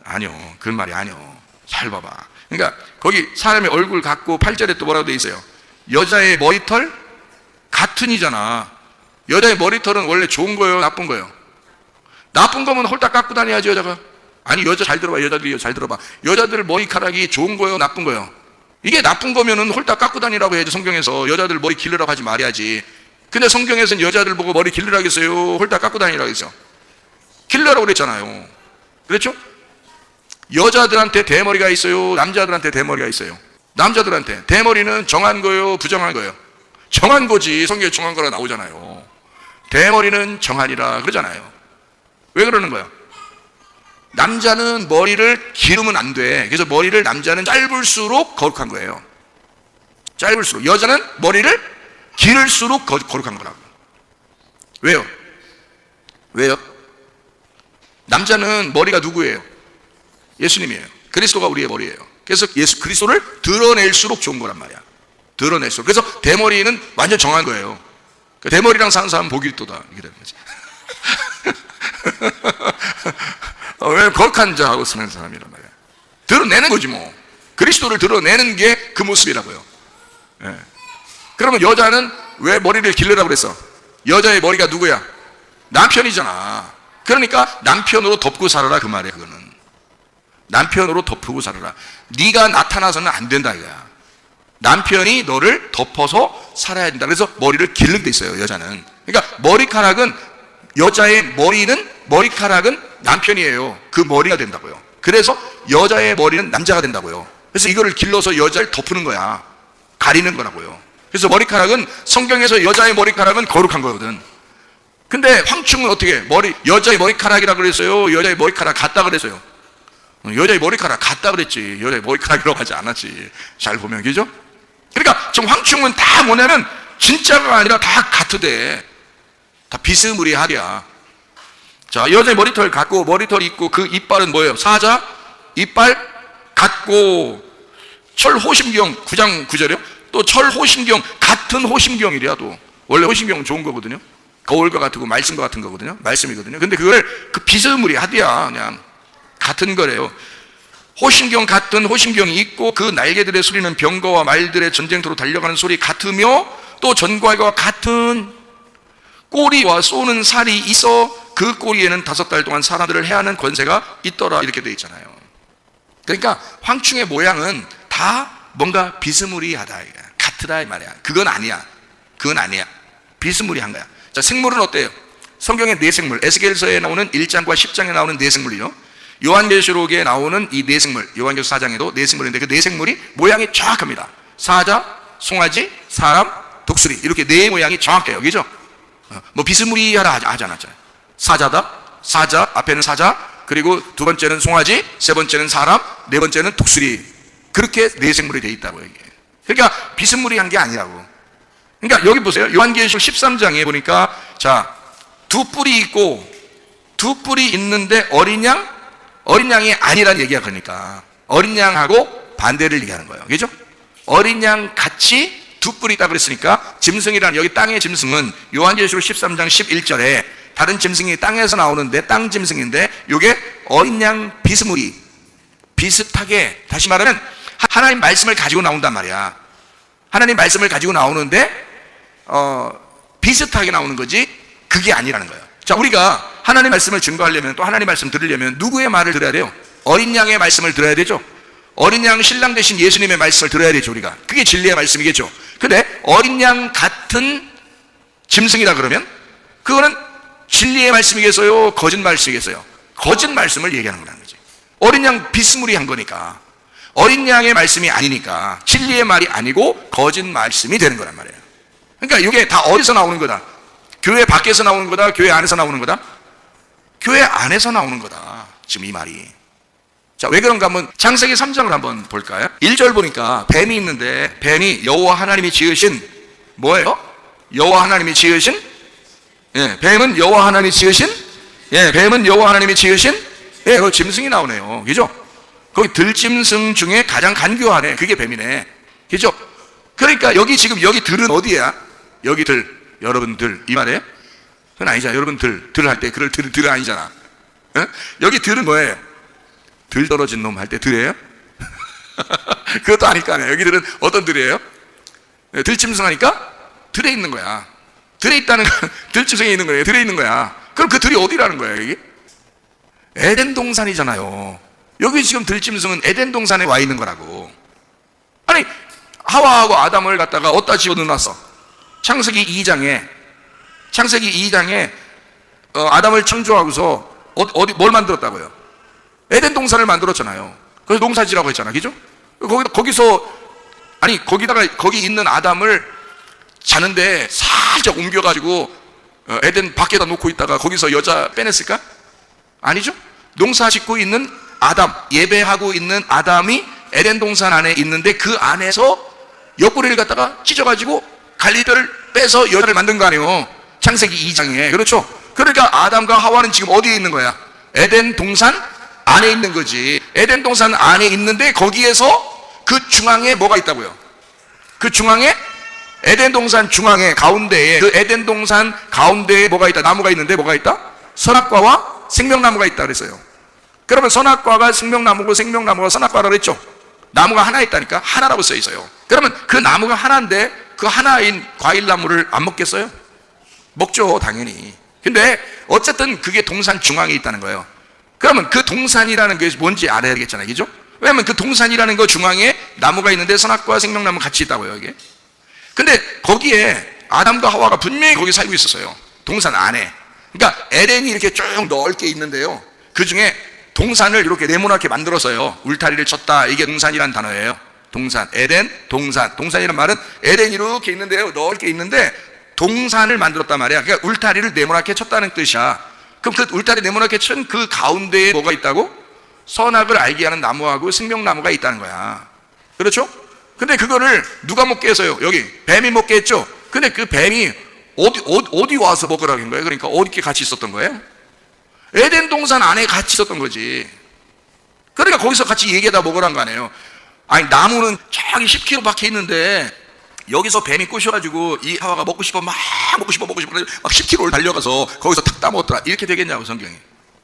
아니요, 그런 말이 아니요. 잘 봐봐. 그러니까 거기 사람의 얼굴 같고 8절에 또 뭐라고 돼 있어요? 여자의 머리털 같은이잖아. 여자의 머리털은 원래 좋은 거예요, 나쁜 거예요? 나쁜 거면 홀딱 깎고 다녀야지, 여자가. 아니 여자 잘 들어봐. 여자들이 잘 들어봐. 여자들 머리카락이 좋은 거예요, 나쁜 거예요? 이게 나쁜 거면은 홀딱 깎고 다니라고 해야지. 성경에서 여자들 머리 길르라고 하지 말아야지. 근데 성경에서는 여자들 보고 머리 길르라고 했어요, 홀딱 깎고 다니라고 했어요? 길르라고 그랬잖아요. 그렇죠? 여자들한테 대머리가 있어요, 남자들한테 대머리가 있어요? 남자들한테 대머리는 정한 거예요, 부정한 거예요? 정한 거지. 성경에 정한 거라 나오잖아요. 대머리는 정하니라 그러잖아요. 왜 그러는 거야? 남자는 머리를 기르면 안 돼. 그래서 머리를 남자는 짧을수록 거룩한 거예요. 짧을수록. 여자는 머리를 기를수록 거룩한 거라고. 왜요? 왜요? 남자는 머리가 누구예요? 예수님이에요. 그리스도가 우리의 머리예요. 그래서 예수 그리스도를 드러낼수록 좋은 거란 말이야. 드러낼수록. 그래서 대머리는 완전 정한 거예요. 대머리랑 사는 사람은 복이 있도다, 이렇게 되는 거지. 왜 거룩한 자하고 사는 사람이란 말이야. 드러내는 거지 뭐. 그리스도를 드러내는 게 그 모습이라고요. 예. 그러면 여자는 왜 머리를 기르라고 그랬어? 여자의 머리가 누구야? 남편이잖아. 그러니까 남편으로 덮고 살아라, 그 말이야. 그거는 남편으로 덮고 살아라. 네가 나타나서는 안 된다 이거야. 남편이 너를 덮어서 살아야 된다. 그래서 머리를 기르게 돼 있어요, 여자는. 그러니까 머리카락은, 여자의 머리카락은 남편이에요. 그 머리가 된다고요. 그래서 여자의 머리는 남자가 된다고요. 그래서 이거를 길러서 여자를 덮는 거야. 가리는 거라고요. 그래서 머리카락은, 성경에서 여자의 머리카락은 거룩한 거거든. 근데 황충은 어떻게 여자의 머리카락이라고 그랬어요, 여자의 머리카락 같다 그랬어요? 여자의 머리카락 같다 그랬지. 여자의 머리카락이라고 하지 않았지. 잘 보면, 그죠? 그러니까 지금 황충은 다 뭐냐면 진짜가 아니라 다 같으대. 다 비스무리하랴. 자, 여자의 머리털 같고, 머리털 있고, 그 이빨은 뭐예요? 사자, 이빨 같고, 철호심경 9장 9절이요? 또 철호심경, 같은 호심경이랴. 또 원래 호심경은 좋은 거거든요. 거울과 같고 말씀과 같은 거거든요. 말씀이거든요. 근데 그걸 그 비스무리하랴. 그냥 같은 거래요. 호심경 같은 호심경이 있고, 그 날개들의 소리는 병거와 말들의 전쟁터로 달려가는 소리 같으며, 또 전과와 같은 꼬리와 쏘는 살이 있어 그 꼬리에는 5달 동안 사람들을 해하는 권세가 있더라, 이렇게 되어 있잖아요. 그러니까 황충의 모양은 다 뭔가 비스무리하다, 같으다 이 말이야. 그건 아니야. 비스무리한 거야. 자, 생물은 어때요? 성경의 네 생물, 에스겔서에 나오는 1장과 10장에 나오는 네 생물이요. 요한계시록에 나오는 이 네 생물, 요한계시록 4장에도 네 생물인데, 그 네 생물이 모양이 정확합니다. 사자, 송아지, 사람, 독수리, 이렇게 네 모양이 정확해요. 그죠? 뭐 비스무리하다 하지 않았잖아요. 사자다, 사자, 앞에는 사자, 그리고 두 번째는 송아지, 세 번째는 사람, 네 번째는 독수리. 그렇게 네 생물이 되어 있다고요, 이게. 그러니까 비스무리한 게 아니라고. 그러니까 여기 보세요. 요한계시록 13장에 보니까, 자, 두 뿔이 있고, 두 뿔이 있는데 어린 양이 아니라는 얘기야. 그러니까 어린 양하고 반대를 얘기하는 거예요. 그죠? 어린 양 같이 두 뿔이 있다 그랬으니까, 짐승이라는, 여기 땅의 짐승은 요한계시록 13장 11절에 다른 짐승이 땅에서 나오는데 땅 짐승인데, 이게 어린 양 비슷하게, 다시 말하면 하나님 말씀을 가지고 나온단 말이야. 하나님 말씀을 가지고 나오는데 비슷하게 나오는 거지, 그게 아니라는 거예요. 자, 우리가 하나님 말씀을 증거하려면, 또 하나님 말씀 들으려면 누구의 말을 들어야 돼요? 어린 양의 말씀을 들어야 되죠. 어린 양 신랑 되신 예수님의 말씀을 들어야 되죠, 우리가. 그게 진리의 말씀이겠죠. 근데 어린 양 같은 짐승이라 그러면 그거는 진리의 말씀이겠어요, 거짓 말씀이겠어요? 거짓 말씀을 얘기하는 거라는 거지. 어린 양 비스무리한 거니까, 어린 양의 말씀이 아니니까 진리의 말이 아니고 거짓 말씀이 되는 거란 말이에요. 그러니까 이게 다 어디서 나오는 거다? 교회 밖에서 나오는 거다? 교회 안에서 나오는 거다? 교회 안에서 나오는 거다, 지금 이 말이. 자, 왜 그런가 한번 창세기 3장을 한번 볼까요? 1절 보니까 뱀이 있는데, 뱀이 여호와 하나님이 지으신 뭐예요? 여호와 하나님이 지으신, 뱀은 여호와 하나님이 지으신, 뱀은 여호와 하나님이 지으신, 그 짐승이 나오네요. 그죠? 거기 들짐승 중에 가장 간교하네. 그게 뱀이네. 그죠? 그러니까 여기 지금, 여기 들은 어디야? 여기 들, 여러분들 이 말이에요? 그건 아니잖아. 여러분들 들 할 때 그걸 들 아니잖아. 여기 들은 뭐예요? 들 떨어진 놈 할 때 들이에요? 그것도 아닐 거 아니에요. 여기들은 어떤 들이에요? 들짐승 하니까 들에 있는 거야. 들에 있다는 건 들짐승에 있는 거예요. 들에 있는 거야. 그럼 그 들이 어디라는 거야, 여기? 에덴 동산이잖아요. 여기 지금 들짐승은 에덴 동산에 와 있는 거라고. 아니, 하와하고 아담을 갖다가 어디다 집어넣어놨어? 창세기 2장에 아담을 창조하고서 뭘 만들었다고요? 에덴 동산을 만들었잖아요. 그래서 농사지라고 했잖아, 그죠? 거기 있는 아담을 자는데 살짝 옮겨가지고 에덴 밖에다 놓고 있다가 거기서 여자 빼냈을까? 아니죠? 농사 짓고 있는 아담, 예배하고 있는 아담이 에덴 동산 안에 있는데 그 안에서 옆구리를 갖다가 찢어가지고 갈리뼈를 빼서 여자를 만든 거 아니에요? 창세기 2장에. 그렇죠? 그러니까 아담과 하와는 지금 어디에 있는 거야? 에덴 동산 안에 있는 거지. 에덴 동산 안에 있는데 거기에서 그 중앙에 뭐가 있다고요? 그 중앙에 에덴 동산 중앙에 가운데에 그 에덴 동산 가운데에 뭐가 있다? 나무가 있는데 뭐가 있다? 선악과와 생명나무가 있다 그랬어요. 그러면 선악과가 생명나무고 생명나무가 선악과라고 그랬죠? 나무가 하나 있다니까. 하나라고 써 있어요. 그러면 그 나무가 하나인데 그 하나인 과일나무를 안 먹겠어요? 먹죠, 당연히. 근데 어쨌든 그게 동산 중앙에 있다는 거예요. 그러면 그 동산이라는 게 뭔지 알아야 되겠잖아요, 그죠? 왜냐면 그 동산이라는 거 중앙에 나무가 있는데 선악과와 생명나무 같이 있다고요, 이게. 근데 거기에 아담과 하와가 분명히 거기 살고 있었어요. 동산 안에. 그러니까 에덴이 이렇게 쭉 넓게 있는데요. 그 중에 동산을 이렇게 네모나게 만들어서요. 울타리를 쳤다. 이게 동산이라는 단어예요. 동산, 에덴, 동산. 동산이라는 말은 에덴이 이렇게 있는데요. 넓게 있는데 동산을 만들었단 말이야. 그러니까 울타리를 네모나게 쳤다는 뜻이야. 그럼 그 울타리 네모나게 친 그 가운데에 뭐가 있다고? 선악을 알게 하는 나무하고 생명나무가 있다는 거야. 그렇죠? 근데 그거를 누가 먹게 해서요? 여기 뱀이 먹게 했죠? 근데 그 뱀이 어디 와서 먹으라고 한 거예요? 그러니까 어디 같이 있었던 거예요? 에덴 동산 안에 같이 있었던 거지. 그러니까 거기서 같이 얘기하다 먹으라는 거 아니에요. 아니, 나무는 저기 10km 밖에 있는데 여기서 뱀이 꼬셔가지고 이 하와가 먹고 싶어 막 10km를 달려가서 거기서 탁 따먹었더라. 이렇게 되겠냐고, 성경이.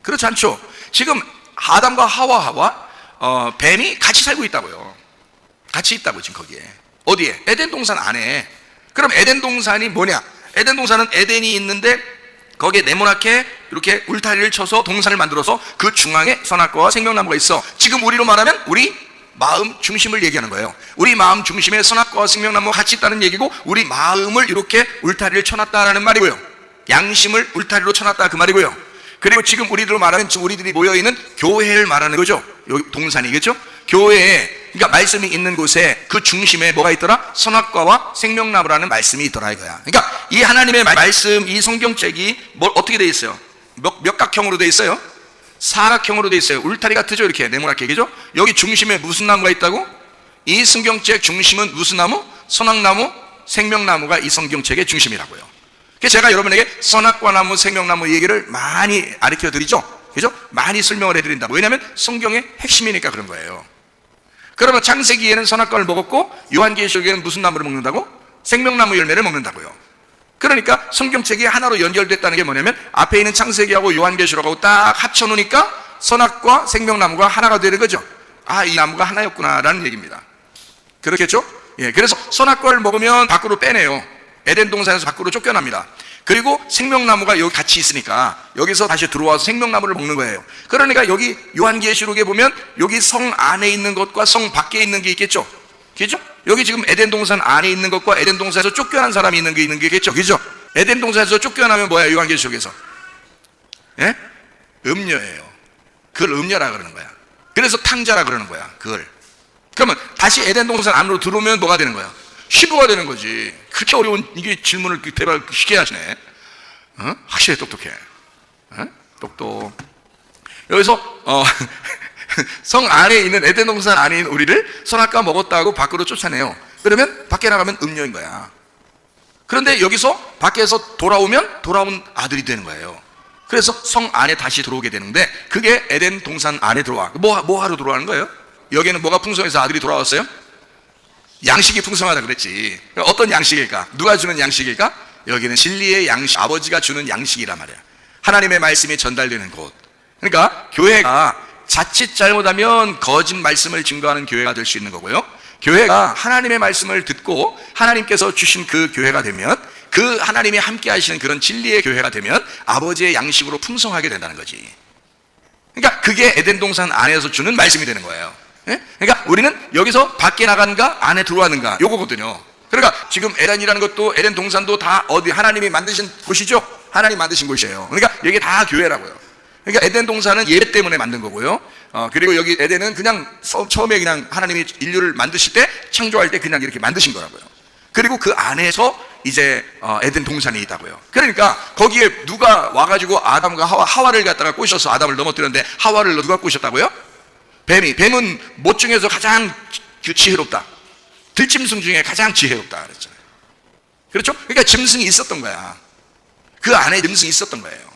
그렇지 않죠? 지금 아담과 하와와 뱀이 같이 살고 있다고요. 같이 있다고, 지금 거기에. 어디에? 에덴 동산 안에. 그럼 에덴 동산이 뭐냐? 에덴 동산은 에덴이 있는데 거기에 네모나게 이렇게 울타리를 쳐서 동산을 만들어서 그 중앙에 선악과와 생명나무가 있어. 지금 우리로 말하면 우리 마음 중심을 얘기하는 거예요. 우리 마음 중심에 선악과와 생명나무가 같이 있다는 얘기고, 우리 마음을 이렇게 울타리를 쳐놨다라는 말이고요. 양심을 울타리로 쳐놨다 그 말이고요. 그리고 지금 우리들로 말하면 지금 우리들이 모여있는 교회를 말하는 거죠. 여기 동산이겠죠? 교회에, 그러니까 말씀이 있는 곳에 그 중심에 뭐가 있더라? 선악과와 생명나무라는 말씀이 있더라 이거야. 그러니까 이 하나님의 말씀, 이 성경책이 어떻게 돼 있어요? 몇 각형으로 돼 있어요? 사각형으로 돼 있어요. 울타리가 트죠, 이렇게 네모나게. 그죠? 여기 중심에 무슨 나무가 있다고? 이 성경책 중심은 무슨 나무? 선악나무, 생명나무가 이 성경책의 중심이라고요. 그래서 제가 여러분에게 선악과 나무, 생명나무 얘기를 많이 가르쳐 드리죠. 그죠? 많이 설명을 해드린다고. 왜냐하면 성경의 핵심이니까 그런 거예요. 그러면 창세기에는 선악과를 먹었고 요한계시록에는 무슨 나무를 먹는다고? 생명나무 열매를 먹는다고요. 그러니까 성경책이 하나로 연결됐다는 게 뭐냐면 앞에 있는 창세기하고 요한계시록하고 딱 합쳐놓으니까 선악과 생명나무가 하나가 되는 거죠. 아, 이 나무가 하나였구나 라는 얘기입니다. 그렇겠죠? 예, 그래서 선악과를 먹으면 밖으로 빼내요. 에덴 동산에서 밖으로 쫓겨납니다. 그리고 생명나무가 여기 같이 있으니까 여기서 다시 들어와서 생명나무를 먹는 거예요. 그러니까 여기 요한계시록에 보면 여기 성 안에 있는 것과 성 밖에 있는 게 있겠죠? 그죠? 여기 지금 에덴 동산 안에 있는 것과 에덴 동산에서 쫓겨난 사람이 있는 게 있겠죠? 그죠? 에덴 동산에서 쫓겨나면 뭐야, 요한계시록에서? 예? 음녀예요. 그걸 음녀라 그러는 거야. 그래서 탕자라 그러는 거야, 그걸. 그러면 다시 에덴 동산 안으로 들어오면 뭐가 되는 거야? 시부가 되는 거지. 그렇게 어려운 이게 질문을 대박 쉽게 하시네. 확실히 똑똑해. 똑똑. 여기서 성 안에 있는 에덴 동산 안에 있는 우리를 선악과 먹었다고 밖으로 쫓아내요. 그러면 밖에 나가면 음녀인 거야. 그런데 여기서 밖에서 돌아온 아들이 되는 거예요. 그래서 성 안에 다시 들어오게 되는데 그게 에덴 동산 안에 들어와. 뭐 하러 들어가는 거예요? 여기는 뭐가 풍성해서 아들이 돌아왔어요? 양식이 풍성하다 그랬지. 어떤 양식일까? 누가 주는 양식일까? 여기는 진리의 양식, 아버지가 주는 양식이란 말이야. 하나님의 말씀이 전달되는 곳. 그러니까 교회가 자칫 잘못하면 거짓 말씀을 증거하는 교회가 될 수 있는 거고요. 교회가 하나님의 말씀을 듣고 하나님께서 주신 그 교회가 되면, 그 하나님이 함께 하시는 그런 진리의 교회가 되면 아버지의 양식으로 풍성하게 된다는 거지. 그러니까 그게 에덴 동산 안에서 주는 말씀이 되는 거예요. 예? 그러니까 우리는 여기서 밖에 나가는가 안에 들어가는가 요거거든요. 그러니까 지금 에덴이라는 것도 에덴 동산도 다 어디 하나님이 만드신 곳이죠. 하나님 만드신 곳이에요. 그러니까 여기 다 교회라고요. 그러니까 에덴 동산은 예배 때문에 만든 거고요. 그리고 여기 에덴은 그냥 처음에 그냥 하나님이 인류를 만드실 때 창조할 때 그냥 이렇게 만드신 거라고요. 그리고 그 안에서 이제 에덴 동산이 있다고요. 그러니까 거기에 누가 와가지고 아담과 하와를 갖다가 꼬셔서 아담을 넘어뜨렸는데 하와를 누가 꼬셨다고요? 뱀은 못 중에서 가장 지혜롭다. 들짐승 중에 가장 지혜롭다 그랬잖아요. 그렇죠? 그러니까 짐승이 있었던 거야. 그 안에 짐승이 있었던 거예요.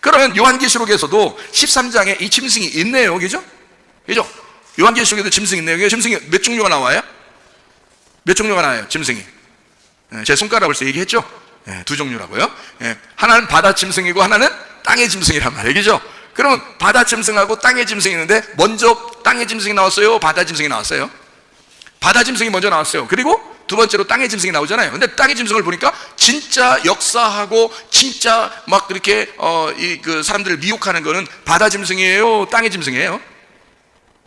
그러면 요한계시록에서도 13장에 이 짐승이 있네요. 그죠? 그죠? 요한계시록에도 짐승이 있네요. 짐승이 몇 종류가 나와요? 몇 종류가 나와요? 짐승이. 제 손가락을 써 얘기했죠? 두 종류라고요. 하나는 바다 짐승이고 하나는 땅의 짐승이란 말이에요. 그죠? 그러면 바다 짐승하고 땅의 짐승이 있는데 먼저 땅의 짐승이 나왔어요? 바다 짐승이 나왔어요? 바다 짐승이 먼저 나왔어요. 그리고 두 번째로 땅의 짐승이 나오잖아요. 근데 땅의 짐승을 보니까 진짜 역사하고 진짜 막 이렇게 그 사람들을 미혹하는 거는 바다 짐승이에요? 땅의 짐승이에요?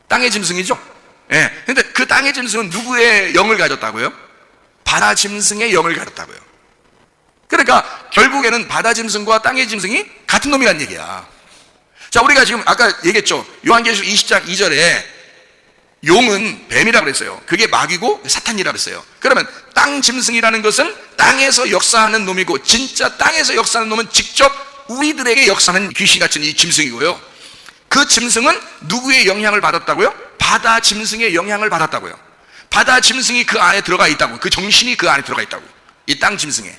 땅의 짐승이죠? 예. 근데 그 땅의 짐승은 누구의 영을 가졌다고요? 바다 짐승의 영을 가졌다고요. 그러니까 결국에는 바다 짐승과 땅의 짐승이 같은 놈이란 얘기야. 자, 우리가 지금 아까 얘기했죠. 요한계시록 20장 2절에 용은 뱀이라고 그랬어요. 그게 마귀고 사탄이라고 그랬어요. 그러면 땅 짐승이라는 것은 땅에서 역사하는 놈이고, 진짜 땅에서 역사하는 놈은 직접 우리들에게 역사하는 귀신 같은 이 짐승이고요. 그 짐승은 누구의 영향을 받았다고요? 바다 짐승의 영향을 받았다고요. 바다 짐승이 그 안에 들어가 있다고. 그 정신이 그 안에 들어가 있다고. 이 땅 짐승에.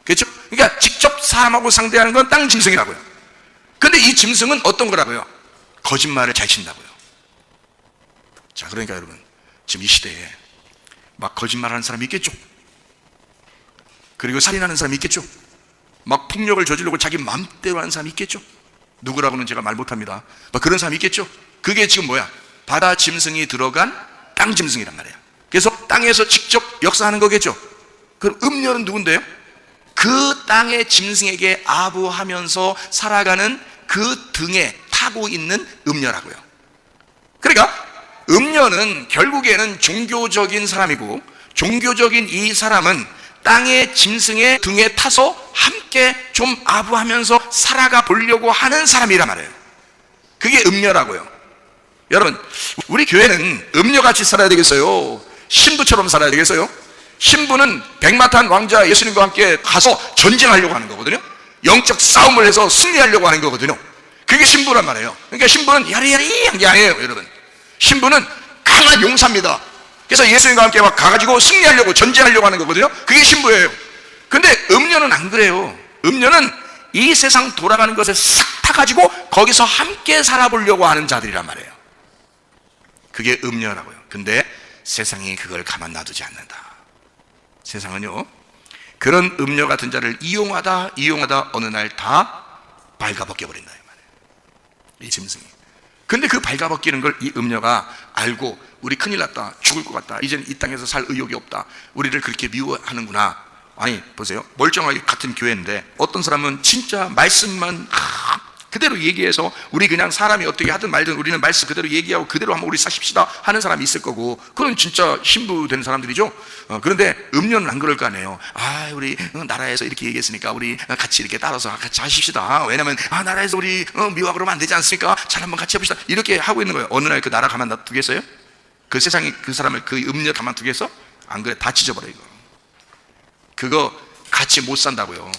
그렇죠? 그러니까 직접 사람하고 상대하는 건 땅 짐승이라고요. 근데 이 짐승은 어떤 거라고요? 거짓말을 잘 친다고요. 자, 그러니까 여러분, 지금 이 시대에 막 거짓말하는 사람이 있겠죠. 그리고 살인하는 사람이 있겠죠. 막 폭력을 저지르고 자기 마음대로 하는 사람이 있겠죠. 누구라고는 제가 말 못합니다. 막 그런 사람이 있겠죠. 그게 지금 뭐야? 바다 짐승이 들어간 땅 짐승이란 말이에요. 그래서 땅에서 직접 역사하는 거겠죠. 그럼 음녀는 누군데요? 그 땅의 짐승에게 아부하면서 살아가는 그 등에 타고 있는 음녀라고요. 그러니까 음녀는 결국에는 종교적인 사람이고, 종교적인 이 사람은 땅의 짐승의 등에 타서 함께 좀 아부하면서 살아가 보려고 하는 사람이란 말이에요. 그게 음녀라고요. 여러분, 우리 교회는 음녀같이 살아야 되겠어요? 신부처럼 살아야 되겠어요? 신부는 백마탄 왕자 예수님과 함께 가서 전쟁하려고 하는 거거든요. 영적 싸움을 해서 승리하려고 하는 거거든요. 그게 신부란 말이에요. 그러니까 신부는 야리야리한 게 아니에요, 여러분. 신부는 강한 용사입니다. 그래서 예수님과 함께 막 가가지고 승리하려고 전쟁하려고 하는 거거든요. 그게 신부예요. 근데 음녀는 안 그래요. 음녀는 이 세상 돌아가는 것을 싹 타가지고 거기서 함께 살아보려고 하는 자들이란 말이에요. 그게 음녀라고요. 근데 세상이 그걸 가만 놔두지 않는다. 세상은요, 그런 음녀 같은 자를 이용하다 어느 날 다 발가벗겨버린다 이 말이에요. 이 짐승이. 근데 그 발가벗기는 걸 이 음녀가 알고, 우리 큰일 났다, 죽을 것 같다, 이제는 이 땅에서 살 의욕이 없다, 우리를 그렇게 미워하는구나. 아니 보세요, 멀쩡하게 같은 교회인데 어떤 사람은 진짜 말씀만 그대로 얘기해서 우리 그냥 사람이 어떻게 하든 말든 우리는 말씀 그대로 얘기하고 그대로 한번 우리 사십시다 하는 사람이 있을 거고, 그건 진짜 신부 된 사람들이죠. 그런데 음녀는 안 그럴 거 아니에요. 우리 나라에서 이렇게 얘기했으니까 우리 같이 이렇게 따라서 같이 하십시다. 왜냐면 나라에서 우리 미워하고 그러면 안 되지 않습니까? 잘 한번 같이 해봅시다. 이렇게 하고 있는 거예요. 어느 날 그 나라 가만 놔두겠어요? 그 세상이 그 사람을, 그 음녀 가만 두겠어? 안 그래, 다 찢어버려. 이거 그거 같이 못 산다고요.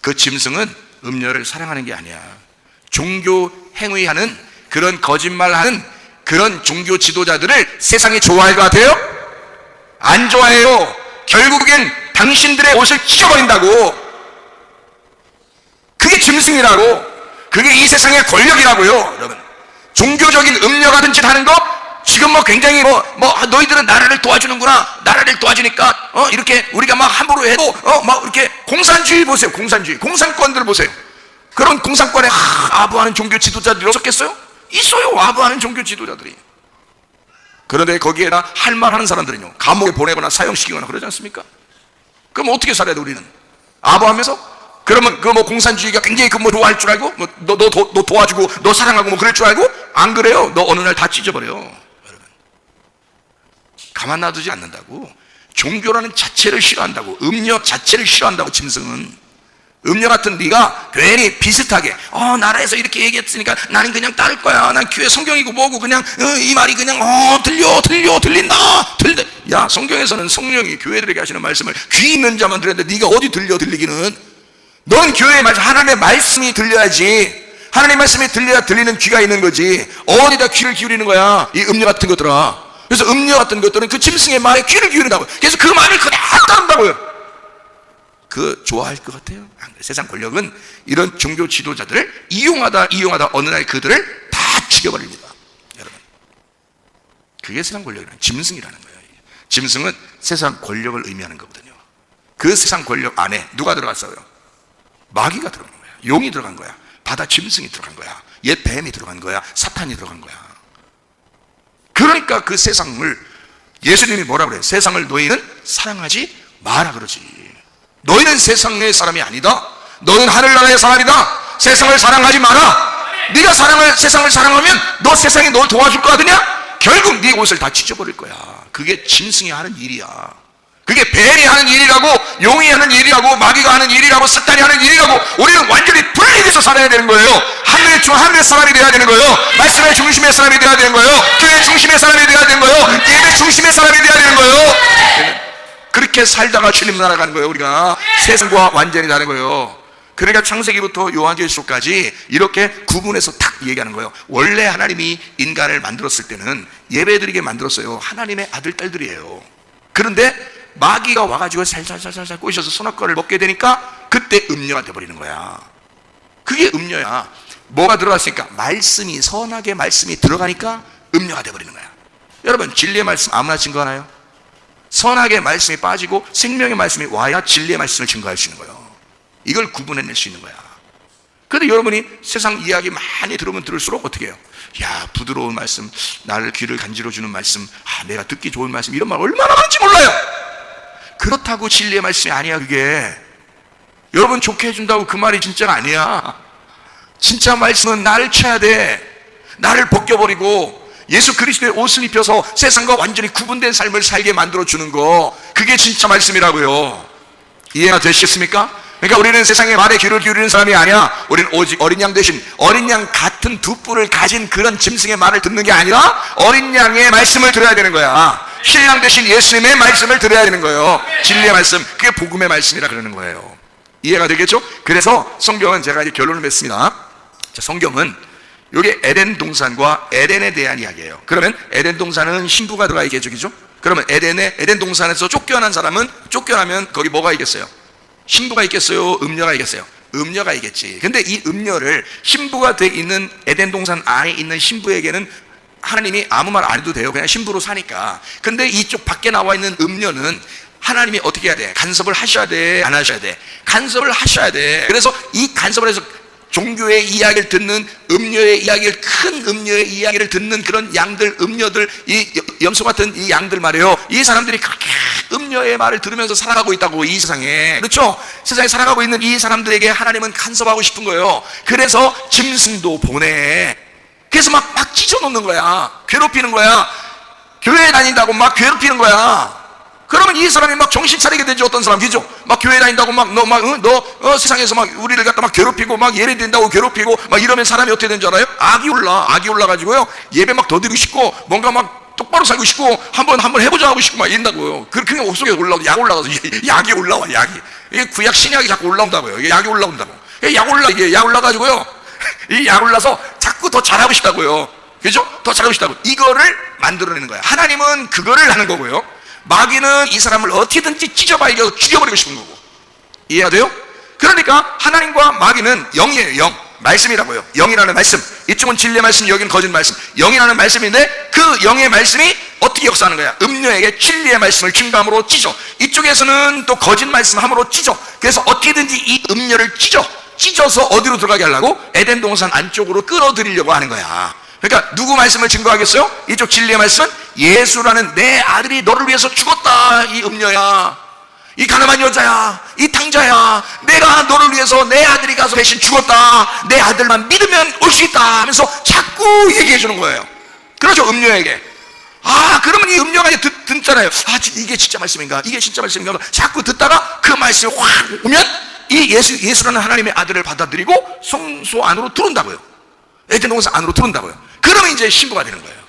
그 짐승은 음녀를 사랑하는 게 아니야. 종교 행위하는, 그런 거짓말하는 그런 종교 지도자들을 세상이 좋아할 것 같아요? 안 좋아해요. 결국엔 당신들의 옷을 찢어버린다고. 그게 짐승이라고. 그게 이 세상의 권력이라고요. 여러분, 종교적인 음녀 같은 짓 하는 거 지금 굉장히 너희들은 나라를 도와주는구나, 나라를 도와주니까 이렇게 우리가 막 함부로 해도 막 이렇게 공산주의 보세요. 공산권들 보세요. 그런 공산권에 아부하는 종교 지도자들이 없었겠어요? 있어요. 아부하는 종교 지도자들이. 그런데 거기에다 할 말 하는 사람들은요, 감옥에 보내거나 사형시키거나 그러지 않습니까? 그럼 어떻게 살아야 돼 우리는? 아부하면서? 그러면 그 뭐 공산주의가 굉장히 그 뭐 좋아할 줄 알고 뭐 너 도와주고 너 사랑하고 뭐 그럴 줄 알고? 안 그래요. 너 어느 날 다 찢어버려. 여러분, 가만 놔두지 않는다고. 종교라는 자체를 싫어한다고. 음료 자체를 싫어한다고. 짐승은 음료 같은 네가 괜히 비슷하게 나라에서 이렇게 얘기했으니까 나는 그냥 따를 거야. 난 교회 성경이고 뭐고 그냥 이 말이 그냥 들린다. 야, 성경에서는 성령이 교회들에게 하시는 말씀을 귀 있는 자만 들었는데 네가 어디 들리기는. 넌 교회의 말씀, 하나님의 말씀이 들려야지. 하나님의 말씀이 들려야 들리는 귀가 있는 거지. 어디다 귀를 기울이는 거야, 이 음료 같은 것들아. 그래서 음료 같은 것들은 그 짐승의 말에 귀를 기울인다고. 그래서 그 말을 그대로 따른다고요. 그 좋아할 것 같아요? 세상 권력은 이런 종교 지도자들을 이용하다 어느 날 그들을 다 죽여버립니다. 여러분, 그게 세상 권력이라는 짐승이라는 거예요. 짐승은 세상 권력을 의미하는 거거든요. 그 세상 권력 안에 누가 들어갔어요? 마귀가 들어간 거야. 용이 들어간 거야. 바다 짐승이 들어간 거야. 옛 뱀이 들어간 거야. 사탄이 들어간 거야. 그러니까 그 세상을, 예수님이 뭐라 그래요? 세상을 너희는 사랑하지 마라 그러지. 너희는 세상의 사람이 아니다. 너는 하늘나라의 사람이다. 세상을 사랑하지 마라. 네가 세상을 사랑하면 너 세상이 널 도와줄 거 같으냐? 결국 네 옷을 다 찢어버릴 거야. 그게 짐승이 하는 일이야. 그게 뱀이 하는 일이라고, 용이 하는 일이라고, 마귀가 하는 일이라고, 사탄이 하는 일이라고. 우리는 완전히 분리돼서 살아야 되는 거예요. 하늘의 사람이 돼야 되는 거예요. 말씀의 중심의 사람이 돼야 되는 거예요. 교회 중심의 사람이 돼야 되는 거예요. 예배 중심의 사람이 돼야 되는 거예요. 그렇게 살다가 주님 날아가는 거예요. 우리가 세상과 완전히 다른 거예요. 그러니까 창세기부터 요한계시록까지 이렇게 구분해서 탁 얘기하는 거예요. 원래 하나님이 인간을 만들었을 때는 예배드리게 만들었어요. 하나님의 아들 딸들이에요. 그런데 마귀가 와가지고 살살살살 꼬셔서 선악과를 먹게 되니까 그때 음료가 돼버리는 거야. 그게 음료야. 뭐가 들어갔으니까? 말씀이, 선악의 말씀이 들어가니까 음료가 돼버리는 거야. 여러분, 진리의 말씀 아무나 증거하나요? 선악의 말씀이 빠지고 생명의 말씀이 와야 진리의 말씀을 증거할 수 있는 거예요. 이걸 구분해낼 수 있는 거야. 그런데 여러분이 세상 이야기 많이 들으면 들을수록 어떻게 해요? 야, 부드러운 말씀, 나를 귀를 간지러주는 말씀, 내가 듣기 좋은 말씀, 이런 말 얼마나 많은지 몰라요. 그렇다고 진리의 말씀이 아니야. 그게 여러분 좋게 해준다고 그 말이 진짜가 아니야. 진짜 말씀은 나를 쳐야 돼. 나를 벗겨버리고 예수 그리스도의 옷을 입혀서 세상과 완전히 구분된 삶을 살게 만들어주는 거, 그게 진짜 말씀이라고요. 이해가 되시겠습니까? 그러니까 우리는 세상의 말에 귀를 기울이는 사람이 아니야. 우리는 오직 어린 양 대신 어린 양 같은 두 뿔을 가진 그런 짐승의 말을 듣는 게 아니라 어린 양의 말씀을 들어야 되는 거야. 신랑 대신 예수님의 말씀을 들어야 되는 거예요. 진리의 말씀, 그게 복음의 말씀이라 그러는 거예요. 이해가 되겠죠? 그래서 성경은, 제가 이제 결론을 맺습니다. 자, 성경은 여기 에덴 동산과 에덴에 대한 이야기예요. 그러면 에덴 동산은 신부가 들어가 있겠죠, 그죠? 그러면 에덴 동산에서 쫓겨난 사람은, 쫓겨나면 거기 뭐가 있겠어요? 신부가 있겠어요? 음녀가 있겠어요? 음녀가 있겠지. 근데 이 음녀를, 신부가 돼 있는 에덴 동산 안에 있는 신부에게는 하나님이 아무 말 안 해도 돼요. 그냥 신부로 사니까. 근데 이쪽 밖에 나와 있는 음녀는 하나님이 어떻게 해야 돼? 간섭을 하셔야 돼? 안 하셔야 돼? 간섭을 하셔야 돼. 그래서 이 간섭을 해서 종교의 이야기를 듣는, 음녀의 이야기를, 큰 음녀의 이야기를 듣는 그런 양들, 음녀들, 이 염소 같은 이 양들 말이에요. 이 사람들이 그렇게 음녀의 말을 들으면서 살아가고 있다고, 이 세상에. 그렇죠? 세상에 살아가고 있는 이 사람들에게 하나님은 간섭하고 싶은 거예요. 그래서 짐승도 보내. 그래서 막 찢어놓는 거야. 괴롭히는 거야. 교회 다닌다고 막 괴롭히는 거야. 그러면 이 사람이 막 정신 차리게 되죠. 어떤 사람, 그죠? 막 교회 다닌다고 너 세상에서 막 우리를 갖다 막 괴롭히고 막 예배 드린다고 괴롭히고 막 이러면 사람이 어떻게 되는 줄 알아요? 악이 올라가지고요. 예배 막 더 드리고 싶고, 뭔가 막 똑바로 살고 싶고, 한번 해보자 하고 싶고 막 이런다고요. 그게 옥속에 올라오고, 약 올라가서 약이 올라와, 약이. 이게 구약 신약이 자꾸 올라온다고요. 이게 약이 올라온다고. 이게 약 올라가지고요. 이 약 올라서 자꾸 더 잘하고 싶다고요. 그죠? 더 잘하고 싶다고. 이거를 만들어내는 거야. 하나님은 그거를 하는 거고요. 마귀는 이 사람을 어떻게든지 찢어발려 죽여버리고 싶은 거고. 이해가 돼요? 그러니까 하나님과 마귀는 영이에요. 영. 말씀이라고요. 영이라는 말씀. 이쪽은 진리의 말씀, 여기는 거짓 말씀. 영이라는 말씀인데 그 영의 말씀이 어떻게 역사하는 거야? 음녀에게 진리의 말씀을 증거함으로 찢어. 이쪽에서는 또 거짓 말씀함으로 찢어. 그래서 어떻게든지 이 음녀를 찢어서 어디로 들어가게 하려고? 에덴 동산 안쪽으로 끌어들이려고 하는 거야. 그러니까 누구 말씀을 증거하겠어요? 이쪽 진리의 말씀은 예수라는 내 아들이 너를 위해서 죽었다, 이 음녀야. 이 가늠한 여자야, 이 탕자야, 내가 너를 위해서 내 아들이 가서 대신 죽었다, 내 아들만 믿으면 올 수 있다 하면서 자꾸 얘기해 주는 거예요. 그렇죠, 음녀에게. 그러면 이 음녀가 이제 듣잖아요. 이게 진짜 말씀인가, 이게 진짜 말씀인가. 자꾸 듣다가 그 말씀이 확 오면 이 예수라는 하나님의 아들을 받아들이고 성소 안으로 들어온다고요. 에덴 동산 안으로 들어온다고요. 그러면 이제 신부가 되는 거예요.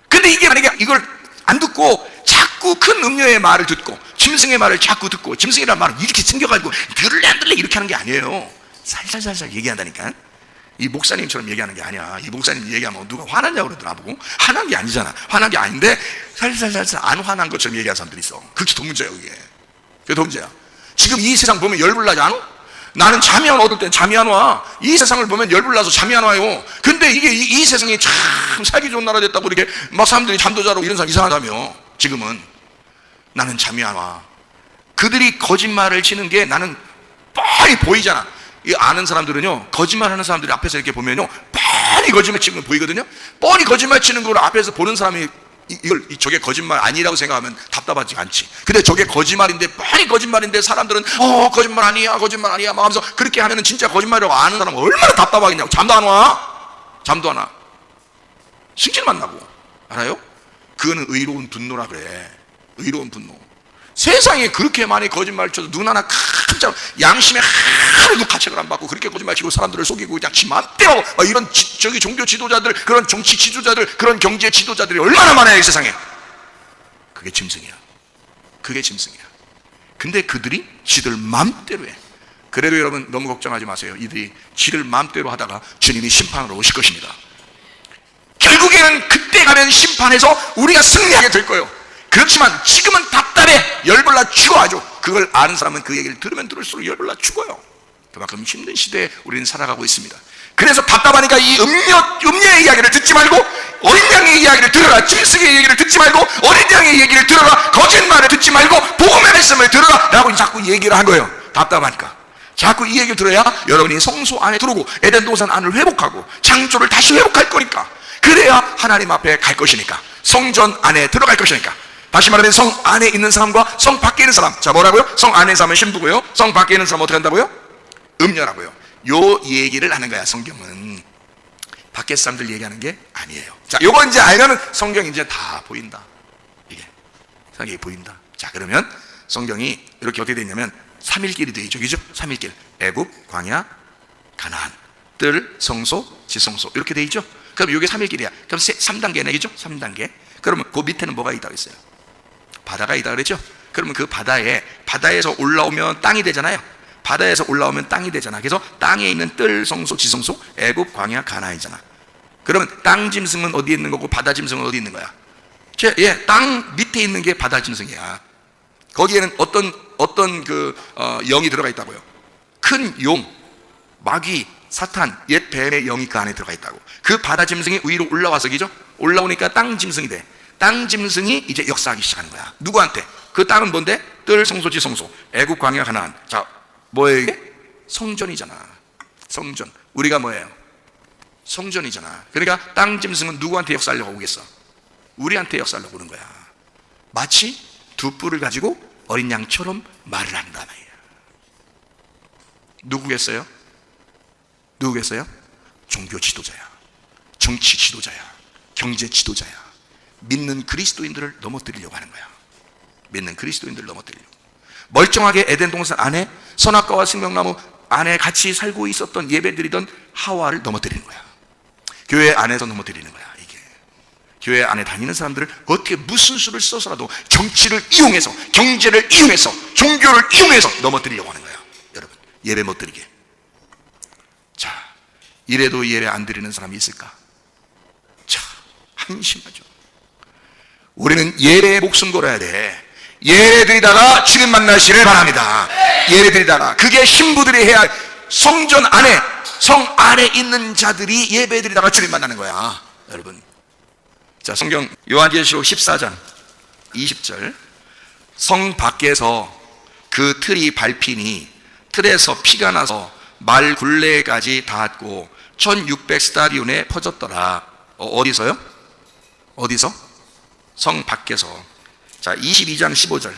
근데 이게 만약에 이걸 안 듣고 자꾸 큰 음녀의 말을 듣고 짐승의 말을 자꾸 듣고, 짐승이라는 말을 이렇게 숨겨가지고 들을래 안 들을래 이렇게 하는 게 아니에요. 살살살살 얘기한다니까. 이 목사님처럼 얘기하는 게 아니야. 이 목사님 얘기하면 누가 화났냐고 그러더라 보고. 화난 게 아니잖아. 화난 게 아닌데 살살살살 안 화난 것처럼 얘기하는 사람들이 있어. 그게 더 문제야. 그게 더 문제야. 지금 이 세상 보면 열불나지 않아? 나는 잠이 안 와. 어떨 땐 잠이 안 와. 이 세상을 보면 열불나서 잠이 안 와요. 근데 이게 이 세상이 참 살기 좋은 나라 됐다고 이렇게 막 사람들이 잠도 자고 이런 사람 이상하다며. 지금은 나는 잠이 안 와. 그들이 거짓말을 치는 게 나는 뻔히 보이잖아. 이 아는 사람들은요, 거짓말하는 사람들이 앞에서 이렇게 보면요, 뻔히 거짓말 치는 거 보이거든요. 뻔히 거짓말 치는 걸 앞에서 보는 사람이 저게 거짓말 아니라고 생각하면 답답하지 않지. 근데 저게 거짓말인데, 뻔히 거짓말인데 사람들은 거짓말 아니야 막 하면서 그렇게 하면은 진짜 거짓말이라고 아는 사람은 얼마나 답답하겠냐고. 잠도 안 와. 승질만 나고. 알아요? 그거는 의로운 분노라 그래. 의로운 분노. 세상에 그렇게 많이 거짓말 쳐도 눈 하나 깜짝 양심에 하나도 가책을 안 받고 그렇게 거짓말 치고 사람들을 속이고 그냥 지 맘대로 막 이런 저기 종교 지도자들, 그런 정치 지도자들, 그런 경제 지도자들이 얼마나 많아요 이 세상에. 그게 짐승이야. 근데 그들이 지들 맘대로 해. 그래도 여러분 너무 걱정하지 마세요. 이들이 지들 맘대로 하다가 주님이 심판으로 오실 것입니다. 결국에는 그때 가면 심판에서 우리가 승리하게 될 거예요. 그렇지만 지금은 답답해. 열불나 죽어. 아주 그걸 아는 사람은 그 얘기를 들으면 들을수록 열불나 죽어요. 그만큼 힘든 시대에 우리는 살아가고 있습니다. 그래서 답답하니까 이 음녀의 이야기를 듣지 말고 어린 양의 이야기를 들어라. 짐승의 얘기를 듣지 말고 어린 양의 얘기를 들어라. 거짓말을 듣지 말고 복음의 말씀을 들어라 라고 자꾸 얘기를 한 거예요. 답답하니까 자꾸 이 얘기를 들어야 여러분이 성소 안에 들어오고 에덴 동산 안을 회복하고 창조를 다시 회복할 거니까. 그래야 하나님 앞에 갈 것이니까. 성전 안에 들어갈 것이니까. 다시 말하면 성 안에 있는 사람과 성 밖에 있는 사람. 자, 뭐라고요? 성 안에 있는 사람은 신부고요, 성 밖에 있는 사람은 어떻게 한다고요? 음녀라고요. 요 얘기를 하는 거야. 성경은 밖에 사람들 얘기하는 게 아니에요. 자, 요거 이제 알면은 성경이 이제 다 보인다. 이게 성경이 보인다. 자, 그러면 성경이 이렇게 어떻게 되어 있냐면 3일길이 되어 있죠. 그죠? 3일길. 애굽, 광야, 가나안, 뜰, 성소, 지성소 이렇게 되어 있죠. 그럼 이게 3일길이야. 그럼 3단계네. 그죠? 3단계. 그러면 그 밑에는 뭐가 있다고 했어요? 바다가 있다 그랬죠? 그러면 그 바다에서 올라오면 땅이 되잖아요. 바다에서 올라오면 땅이 되잖아. 그래서 땅에 있는 뜰, 성소, 지성소, 애굽, 광야, 가나안이잖아. 그러면 땅 짐승은 어디에 있는 거고 바다 짐승은 어디 있는 거야? 땅 밑에 있는 게 바다 짐승이야. 거기에는 어떤 영이 들어가 있다고요? 큰 용, 마귀, 사탄, 옛 뱀의 영이 그 안에 들어가 있다고. 그 바다 짐승이 위로 올라와서 기죠? 올라오니까 땅 짐승이 돼. 땅 짐승이 이제 역사하기 시작하는 거야. 누구한테? 그 땅은 뭔데? 뜰, 성소, 지성소, 애굽, 광야, 가나안. 자, 뭐예요 이게? 성전이잖아. 성전. 우리가 뭐예요? 성전이잖아. 그러니까 땅 짐승은 누구한테 역사하려고 오겠어? 우리한테 역사하려고 오는 거야. 마치 두 뿔을 가지고 어린 양처럼 말을 한다 말이야. 누구겠어요? 종교 지도자야, 정치 지도자야, 경제 지도자야. 믿는 그리스도인들을 넘어뜨리려고 하는 거야. 멀쩡하게 에덴 동산 안에 선악과와 생명나무 안에 같이 살고 있었던 예배드리던 하와를 넘어뜨리는 거야. 교회 안에서 넘어뜨리는 거야. 이게 교회 안에 다니는 사람들을 어떻게 무슨 수를 써서라도 정치를 이용해서, 경제를 이용해서, 종교를 이용해서 넘어뜨리려고 하는 거야. 여러분, 예배 못 드리게. 자, 이래도 예배 안 드리는 사람이 있을까? 자, 한심하죠. 우리는 예배에 목숨 걸어야 돼. 예배 드리다가 주님 만나시길 바랍니다. 예배 드리다가. 그게 신부들이 해야 할, 성전 안에, 성 안에 있는 자들이 예배 드리다가 주님 만나는 거야. 여러분, 자, 성경 요한계시록 14장 20절. 성 밖에서 그 틀이 밟히니 틀에서 피가 나서 말 굴레까지 닿았고 1600스타디온에 퍼졌더라. 어디서요? 어디서? 성 밖에서. 자, 22장 15절.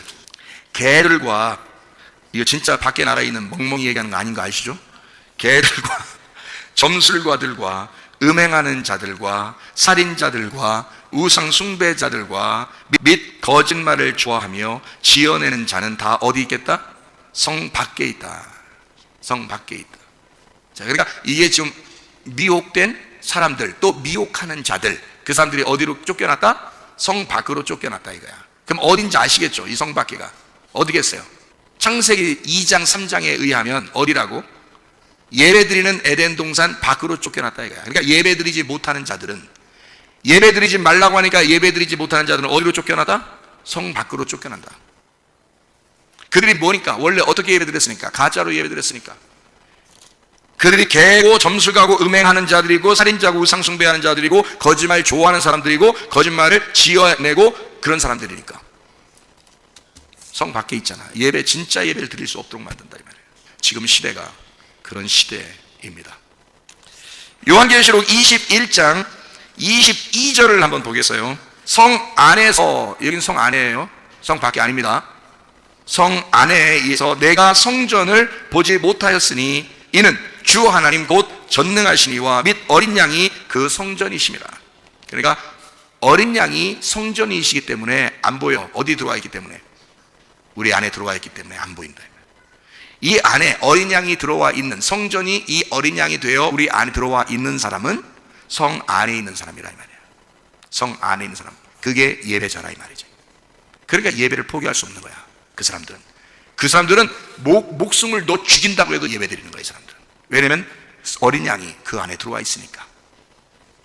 개들과, 이거 진짜 밖에 나라에 있는 멍멍이 얘기하는 거 아닌 거 아시죠? 개들과 점술가들과 음행하는 자들과 살인자들과 우상 숭배자들과 및 거짓말을 좋아하며 지어내는 자는 다 어디 있겠다? 성 밖에 있다. 성 밖에 있다. 자, 그러니까 이게 지금 미혹된 사람들, 또 미혹하는 자들, 그 사람들이 어디로 쫓겨났다? 성 밖으로 쫓겨났다 이거야. 그럼 어딘지 아시겠죠? 이 성 밖에가 어디겠어요? 창세기 2장 3장에 의하면 어디라고? 예배드리는 에덴 동산 밖으로 쫓겨났다 이거야. 그러니까 예배드리지 못하는 자들은, 예배드리지 말라고 하니까 예배드리지 못하는 자들은 어디로 쫓겨나다? 성 밖으로 쫓겨난다. 그들이 뭐니까? 원래 어떻게 예배드렸으니까? 가짜로 예배드렸으니까. 그들이 개고 점술가고 음행하는 자들이고 살인자고 우상숭배하는 자들이고 거짓말 좋아하는 사람들이고 거짓말을 지어내고 그런 사람들이니까 성 밖에 있잖아. 예배, 진짜 예배를 드릴 수 없도록 만든다 이 말이에요. 지금 시대가 그런 시대입니다. 요한계시록 21장 22절을 한번 보겠어요. 성 안에서, 여긴 성 안에예요. 성 밖에 아닙니다. 성 안에서 내가 성전을 보지 못하였으니 이는 주 하나님 곧 전능하시니와 및 어린 양이 그 성전이심이라. 그러니까 어린 양이 성전이시기 때문에 안 보여. 어디 들어와 있기 때문에? 우리 안에 들어와 있기 때문에 안 보인다. 이 안에 어린 양이 들어와 있는, 성전이 이 어린 양이 되어 우리 안에 들어와 있는 사람은 성 안에 있는 사람이라 이 말이야. 성 안에 있는 사람, 그게 예배자라 이 말이지. 그러니까 예배를 포기할 수 없는 거야. 그 사람들은 목숨을 너 죽인다고 해도 예배 드리는 거야. 이 사람들은. 왜냐면 어린 양이 그 안에 들어와 있으니까.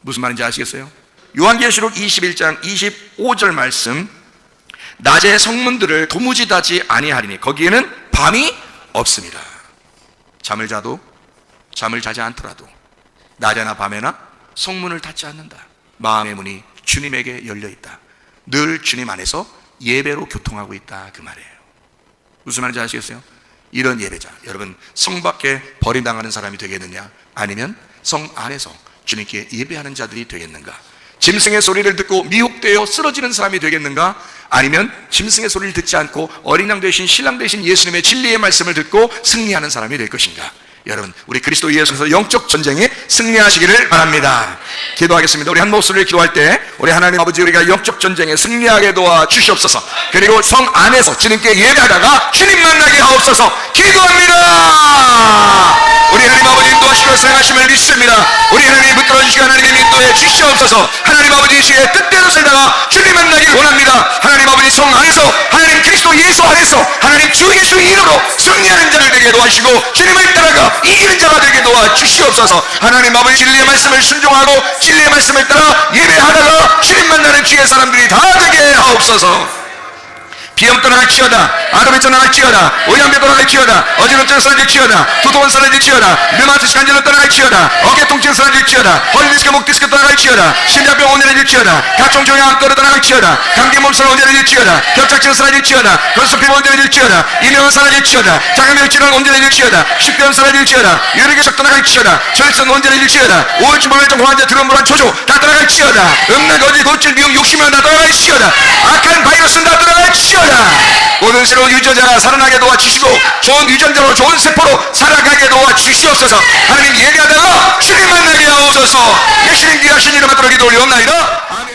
무슨 말인지 아시겠어요? 요한계시록 21장 25절 말씀, 낮에 성문들을 도무지 닫지 아니하리니 거기에는 밤이 없습니다. 잠을 자지 않더라도 낮에나 밤에나 성문을 닫지 않는다. 마음의 문이 주님에게 열려 있다. 늘 주님 안에서 예배로 교통하고 있다 그 말이에요. 무슨 말인지 아시겠어요? 이런 예배자, 여러분 성 밖에 버림당하는 사람이 되겠느냐, 아니면 성 안에서 주님께 예배하는 자들이 되겠는가? 짐승의 소리를 듣고 미혹되어 쓰러지는 사람이 되겠는가? 아니면 짐승의 소리를 듣지 않고 어린 양 되신 신랑 되신 예수님의 진리의 말씀을 듣고 승리하는 사람이 될 것인가? 여러분, 우리 그리스도 예수께서 영적 전쟁에 승리하시기를 바랍니다. 기도하겠습니다. 우리 한 목소리를 기도할 때 우리 하나님 아버지, 우리가 영적 전쟁에 승리하게 도와 주시옵소서. 그리고 성 안에서 주님께 예배하다가 주님 만나게 하옵소서. 기도합니다. 우리 하나님 아버지 인도하시고 사용하심을 믿습니다. 우리 하나님 붙들어주시고 하나님의 인도해 주시옵소서. 하나님 아버지 시에 뜻대로 살다가 주님 만나길 원합니다. 하나님 아버지 성 안에서, 하나님 그리스도 예수 안에서 하나님 주 예수의 이름으로 승리하는 자를 되게 도와주시고 주님을 따라가 이기는 자가 되게 도와주시옵소서. 하나님 아버지 진리의 말씀을 순종하고 진리의 말씀을 따라 예배하다가 주님 만나는 주의 사람들이 다 되게 하옵소서. 비염 떠나갈지어다, 아름이 떠나갈지어다, 오염이 떠나갈지어다, 어지럼증 사라질지어다, 두터운 사라질지어다, 류마티스 간질로 떠나갈지어다, 어깨 통증 사라질지어다, 허리 디스크, 목 디스크 떠나갈지어다, 심장병 온전해질지어다, 각종 종양 떨어 떠나갈지어다, 감기 몸살 온전해질지어다, 격작증 사라질지어다, 건수피부 온전해질지어다, 이명은 사라질지어다, 장염병 질환 온전해질지어다, 식도염 사라질지어다, 유력의 떠나갈지어다, 절선 온전해질지어다, 우울증 불면증 환자 드럼불안 초조 다 떠나갈지어다, 음란 거짓 도출 미용 욕심을 다 떠나갈지어다, 악한 바이러스는 다 떠나갈지어다. 모든 새로운 유전자가 살아나게 도와주시고 좋은 유전자로 좋은 세포로 살아가게 도와주시옵소서. 하나님 예배하다가 주님 만나게 하옵소서. 예수님 귀하신 이름 받들어 기도 올리옵나이다. 아멘.